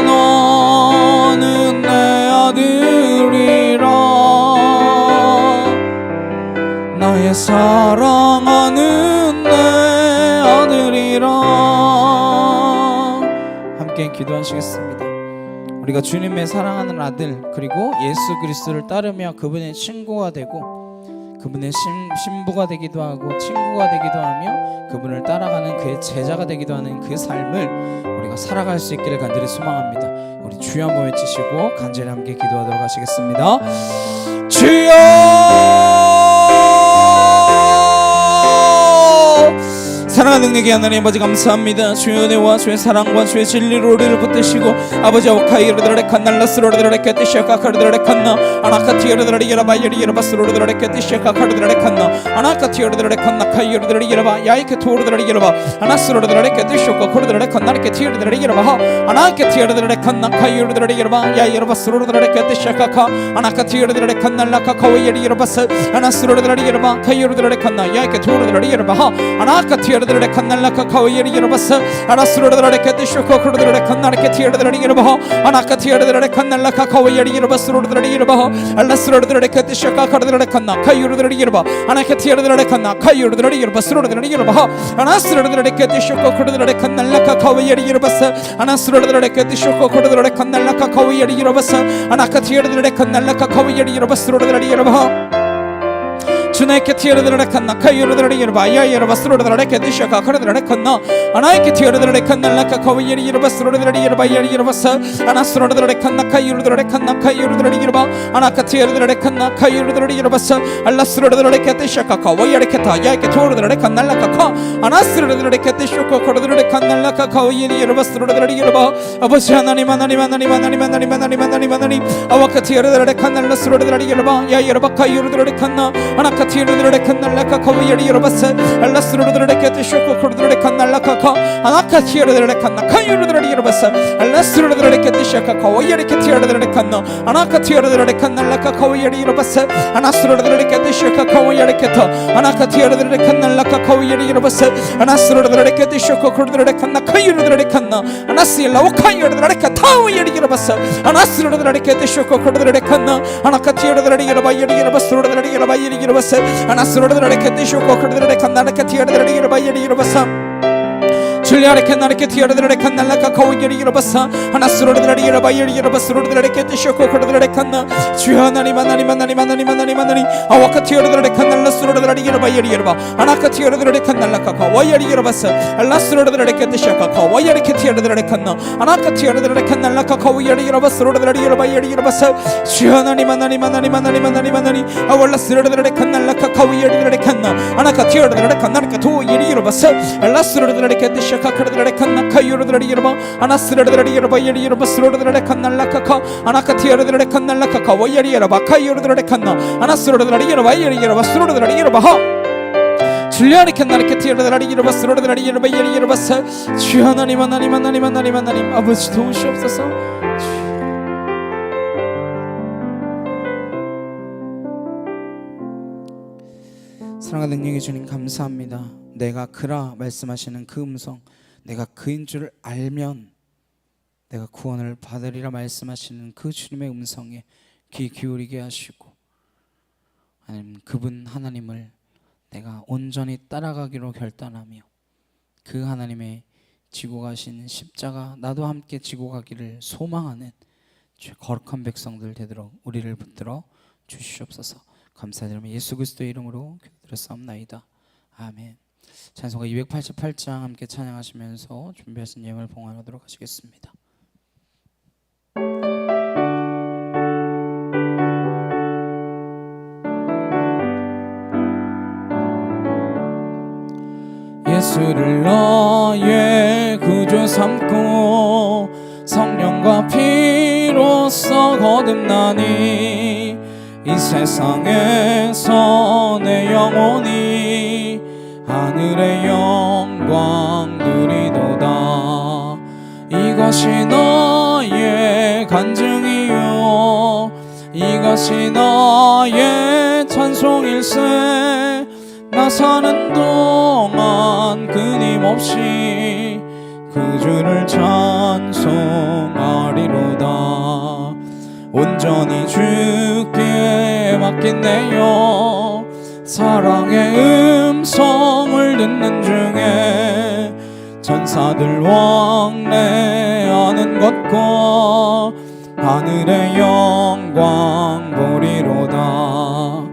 [SPEAKER 1] 너는 내 아들이라 나의 사랑하는 내 아들이라. 함께 기도하시겠습니다. 우리가 주님의 사랑하는 아들 그리고 예수 그리스도를 따르며 그분의 친구가 되고 그분의 신부가 되기도 하고 친구가 되기도 하며 그분을 따라가는 그의 제자가 되기도 하는 그 삶을 우리가 살아갈 수 있기를 간절히 소망합니다. 우리 주여 한번 외치시고 간절히 함께 기도하도록 하시겠습니다. 주여 사랑하는 능력의 하나님 아버지 감사합니다. 주의 은혜와 주의 사랑과 주의 진리로 우리를 붙드시고 아버지와 카이르드라레 칸날라스로드라레 캐티시아카 카르드라레 칸나 아나카티르드라레 예라바이리 예라바스로드라레 캐티시아카 카르드라레 칸나 아나카티르드라레 칸나 카이르드라레 예라바 야이케토르드라레 예라바 아나스로드라레 캐티시아카 코르드라레 칸나레 티르드라레 예라바 아나케티르드라레 칸나 카이르드라레 예라바 야이르바스로드라레 캐티시아카카 아나카티르드라레 칸날라카 카와이리 예라바스 아나스로드라레 예라바 카이르드라레 칸나 야이케토르드라레 예라바 아나카티르 칸날라카 카오이리 여러바스 아나스로르드라레 캐티쇼코 코르드라레 칸나레 티르드라레 여러바 아나카티르드라레 칸날라카 카오이리 여러바스로르드라레 여러바 알라스로르드라레 캐티쇼카 카르드라레 칸나 카이르드라레 여러바 아나카티르드라레 칸나 카이르드라레 여러바스로르드라레 여러바 아나스로르드라레 캐티쇼코 코르드라레 칸날라카 카오이리 여러바스 아나스로르드라레 캐티쇼코 코르드라레 칸날라카 카오이리 여러바스 아나카티르드라레 칸날라카 카오이리 여러바스로르드라레 여러바 주나이케 티르드라레 칸나 카이르드라레 여러바 야이르바스로르드라레 캐티시아카 카르드라레 칸나 아나이케 티르드라레 칸날라카 카오이리 여러바스로르드라레 여러바 야이르바스 아나스로르드라레 칸나 카이르드라레 칸나 카이르드라레 여러바 아나카티르드라레 칸나 카이르드라레 여러바스 알라스로르드라레 캐티시아카 카와이리 캐타 야이케 토르드라레 칸날라카 카 아나스로르드라레 캐티시오코 코르드라레 칸날라카 카오이리 여러바스로르드라레 여러바 아버지 하나님 하나님 하나님 하나님 하나님 하나님 하나님 하나님 아와카티르드라레 칸날라스로르드라레 여러바 야이르바 카이르드라레 칸나 아나카 티르드라레 칸날라카 카와이리 여러바스 알라스로르드라레 캐티쇼코 코르드라레 칸날라카카 아나카 티르드라레 칸나 카이르드라레 여러바스 알라스로르드라레 캐티샤카 카와이리 캐티르드라레 칸나 아나카 티르드라레 칸날라카 카와이리 여러바스 아나스로르드라레 캐티샤카 카와이리 캐타 아나카 티르드라레 칸날라카 카와이리 여러바스 아나스로르드라레 캐티쇼코 코르드라레 칸나 카이르드라레 칸나 아나시엘라오 카이르드라레 카타와이리 여러바스 아나스로르드라레 캐티쇼코 코르드라레 칸나 아나카 티르드라레 여러바이리 여러바스로르드라레 여러바이리 여러바스 아나스로르드라레 캐티쇼코 코르드라레 칸나레 캐티르드라레 여러바이리 여러바스 줄리아레케나레케 티아르드레레칸 날라카 카오이리기로바사 하나스로드라리기로바 예리기로바스로드레레케 티쇼코코르드레레칸나 주여 하나님 하나님 하나님 하나님 하나님 하나님 아와카 티아르드레레칸 날라스로드라리기로바 예리기로바 하나카 티아르드레레칸 날라카카 와예리기로바사 알라스로드레레케 티샤카카 와예리케 티아르드레레칸나 하나카 티아르드레레칸 날라카카 와예리기로바스로드라리기로바 예리기로바사 주여 하나님 하나님 하나님 하나님 하나님 하나님 아왈라스로드레레칸 날라카카 와예리드레레칸나 하나카 티아르드레레칸 날라카 도 예리기로바사 알라스로드레레케 티샤카카르드레레칸나 카유르드레리기로바 하나스로드레리기로바 예리기로바스로드레레칸 날라카카 하나카 티아르드레레칸 날라카카 와예리기로바 카유르드레레칸나 하나스로드레리기로바 예리기로바스로드레리기로바 줄리아리칸나리케 티아르드레리기로바 스로드레리기로바 예리기로바사 주여 하나님 하나님 하나님 하나님 하나님 아버지 도우시옵소서. 사랑하는 능력의 주님 감사합니다. 내가 그라 말씀하시는 그 음성, 내가 그인 줄 알면 내가 구원을 받으리라 말씀하시는 그 주님의 음성에 귀 기울이게 하시고 하나님 그분 하나님을 내가 온전히 따라가기로 결단하며 그 하나님의 지고 가신 십자가 나도 함께 지고 가기를 소망하는 거룩한 백성들 되도록 우리를 붙들어 주시옵소서. 감사드리며 예수 그리스도의 이름으로 기도드렸사옵나이다. 아멘. 찬송가 288장 함께 찬양하시면서 준비하신 예물을 봉헌하도록 하시겠습니다. 예수를 너의 구주 삼고 성령과 피로써 거듭나니 이 세상에서 내 영혼이 하늘의 영광 누리도다. 이것이 너의 간증이요 이것이 너의 찬송일세. 나 사는 동안 끊임없이 그 주를 찬송하리로다. 온전히 주께 맡긴내요. 사랑의 음성을 듣는 중에 천사들 왕래하는 것과 하늘의 영광 보리로다.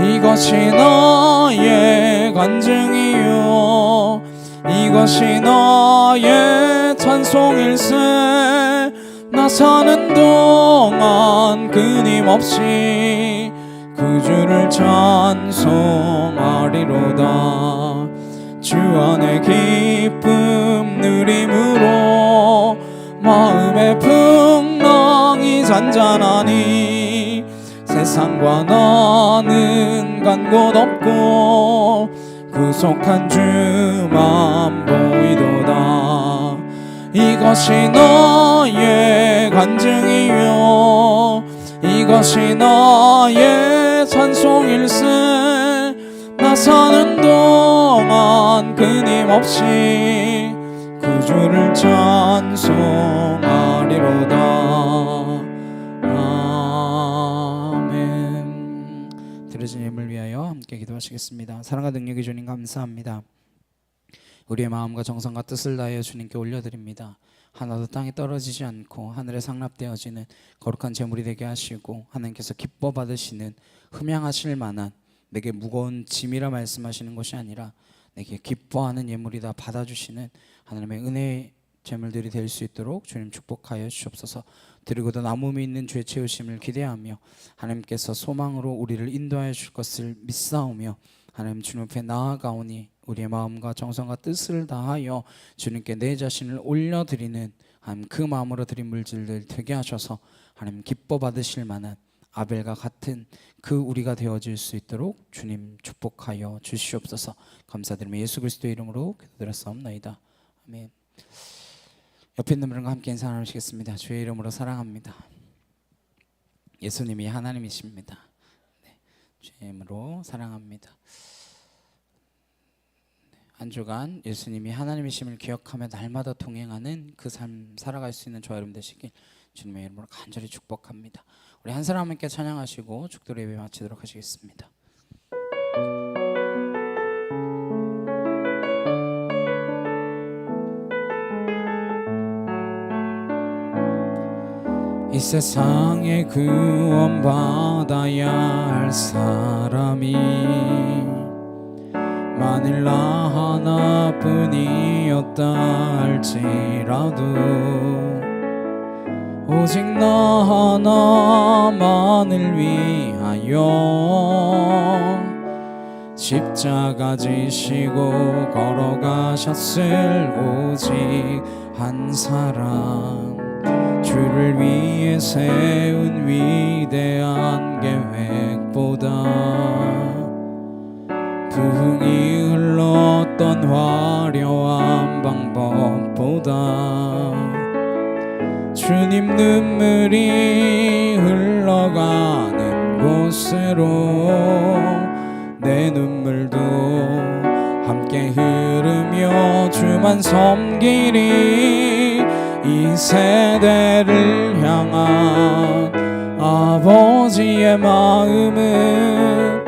[SPEAKER 1] 이것이 너의 간증이요 이것이 너의 찬송일세. 나 사는 동안 끊임없이 그 주를 찬송하리로다. 주 안에 기쁨 누림으로 마음의 풍랑이 잔잔하니 세상과 나는 간 곳 없고 구속한 주만 보이도다. 이것이 너의 간증이요 이것이 너의 찬송일세. 나 사는 동안 끊임없이 그 주를 찬송하리로다. 아멘. 드려진 예물 위하여 함께 기도하시겠습니다. 사랑과 능력의 주님 감사합니다. 우리의 마음과 정성과 뜻을 다하여 주님께 올려드립니다. 하나도 땅에 떨어지지 않고 하늘에 상납되어지는 거룩한 제물이 되게 하시고 하나님께서 기뻐 받으시는 흠양하실 만한 내게 무거운 짐이라 말씀하시는 것이 아니라 내게 기뻐하는 예물이다 받아주시는 하나님의 은혜의 제물들이 될 수 있도록 주님 축복하여 주시옵소서. 드리고도 남음이 있는 죄 채우심을 기대하며 하나님께서 소망으로 우리를 인도하여 줄 것을 믿사오며 하나님 주님 앞에 나아가오니 우리의 마음과 정성과 뜻을 다하여 주님께 내 자신을 올려드리는 하나님 그 마음으로 드린 물질들 되게 하셔서 하나님 기뻐 받으실 만한 아벨과 같은 그 우리가 되어질 수 있도록 주님 축복하여 주시옵소서. 감사드리며 예수 그리스도의 이름으로 기도드렸사옵나이다. 아멘. 옆에 있는 분과 함께 인사 나누시겠습니다. 주의 이름으로 사랑합니다. 예수님이 하나님이십니다. 네, 주의 이름으로 사랑합니다. 한 주간 예수님이 하나님이심을 기억하며 날마다 동행하는 그 삶 살아갈 수 있는 저와 여러분 되시길 주님의 이름으로 간절히 축복합니다. 우리 한 사람 함께 찬양하시고 축도로 예배 마치도록 하시겠습니다. 세상에 구원받아야 할 사람이 만일 나 하나뿐이었다 할지라도 오직 나 하나만을 위하여 십자가 지시고 걸어가셨을 오직 한 사람, 주를 위해 세운 위대한 계획보다 부흥이 흘렀던 화려한 방법보다 주님 눈물이 흘러가는 곳으로 내 눈물도 함께 흐르며 주만 섬기리. 이 세대를 향한 아버지의 마음은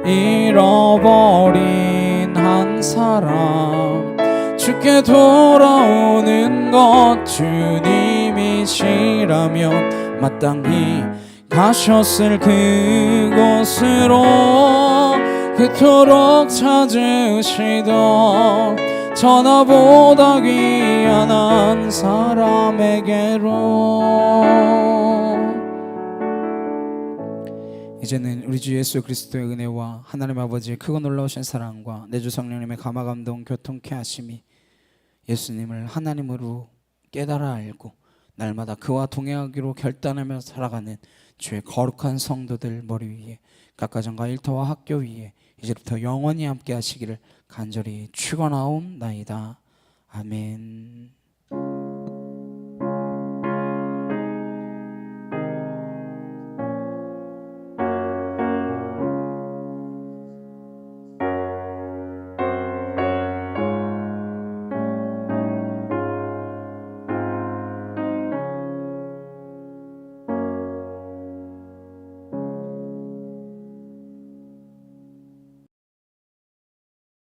[SPEAKER 1] 잃어버린 한 사람, 주께 돌아오는 것 주님이시라면 마땅히 가셨을 그곳으로 그토록 찾으시던 천하보다 귀한 한 사람에게로. 이제는 우리 주 예수 그리스도의 은혜와 하나님 아버지의 크고 놀라우신 사랑과 내 주 성령님의 감화감동 교통케 하심이 예수님을 하나님으로 깨달아 알고 날마다 그와 동행하기로 결단하며 살아가는 주의 거룩한 성도들 머리 위에 각가정과 일터와 학교 위에 이제부터 영원히 함께 하시기를 간절히 축원하옵나이다. 아멘.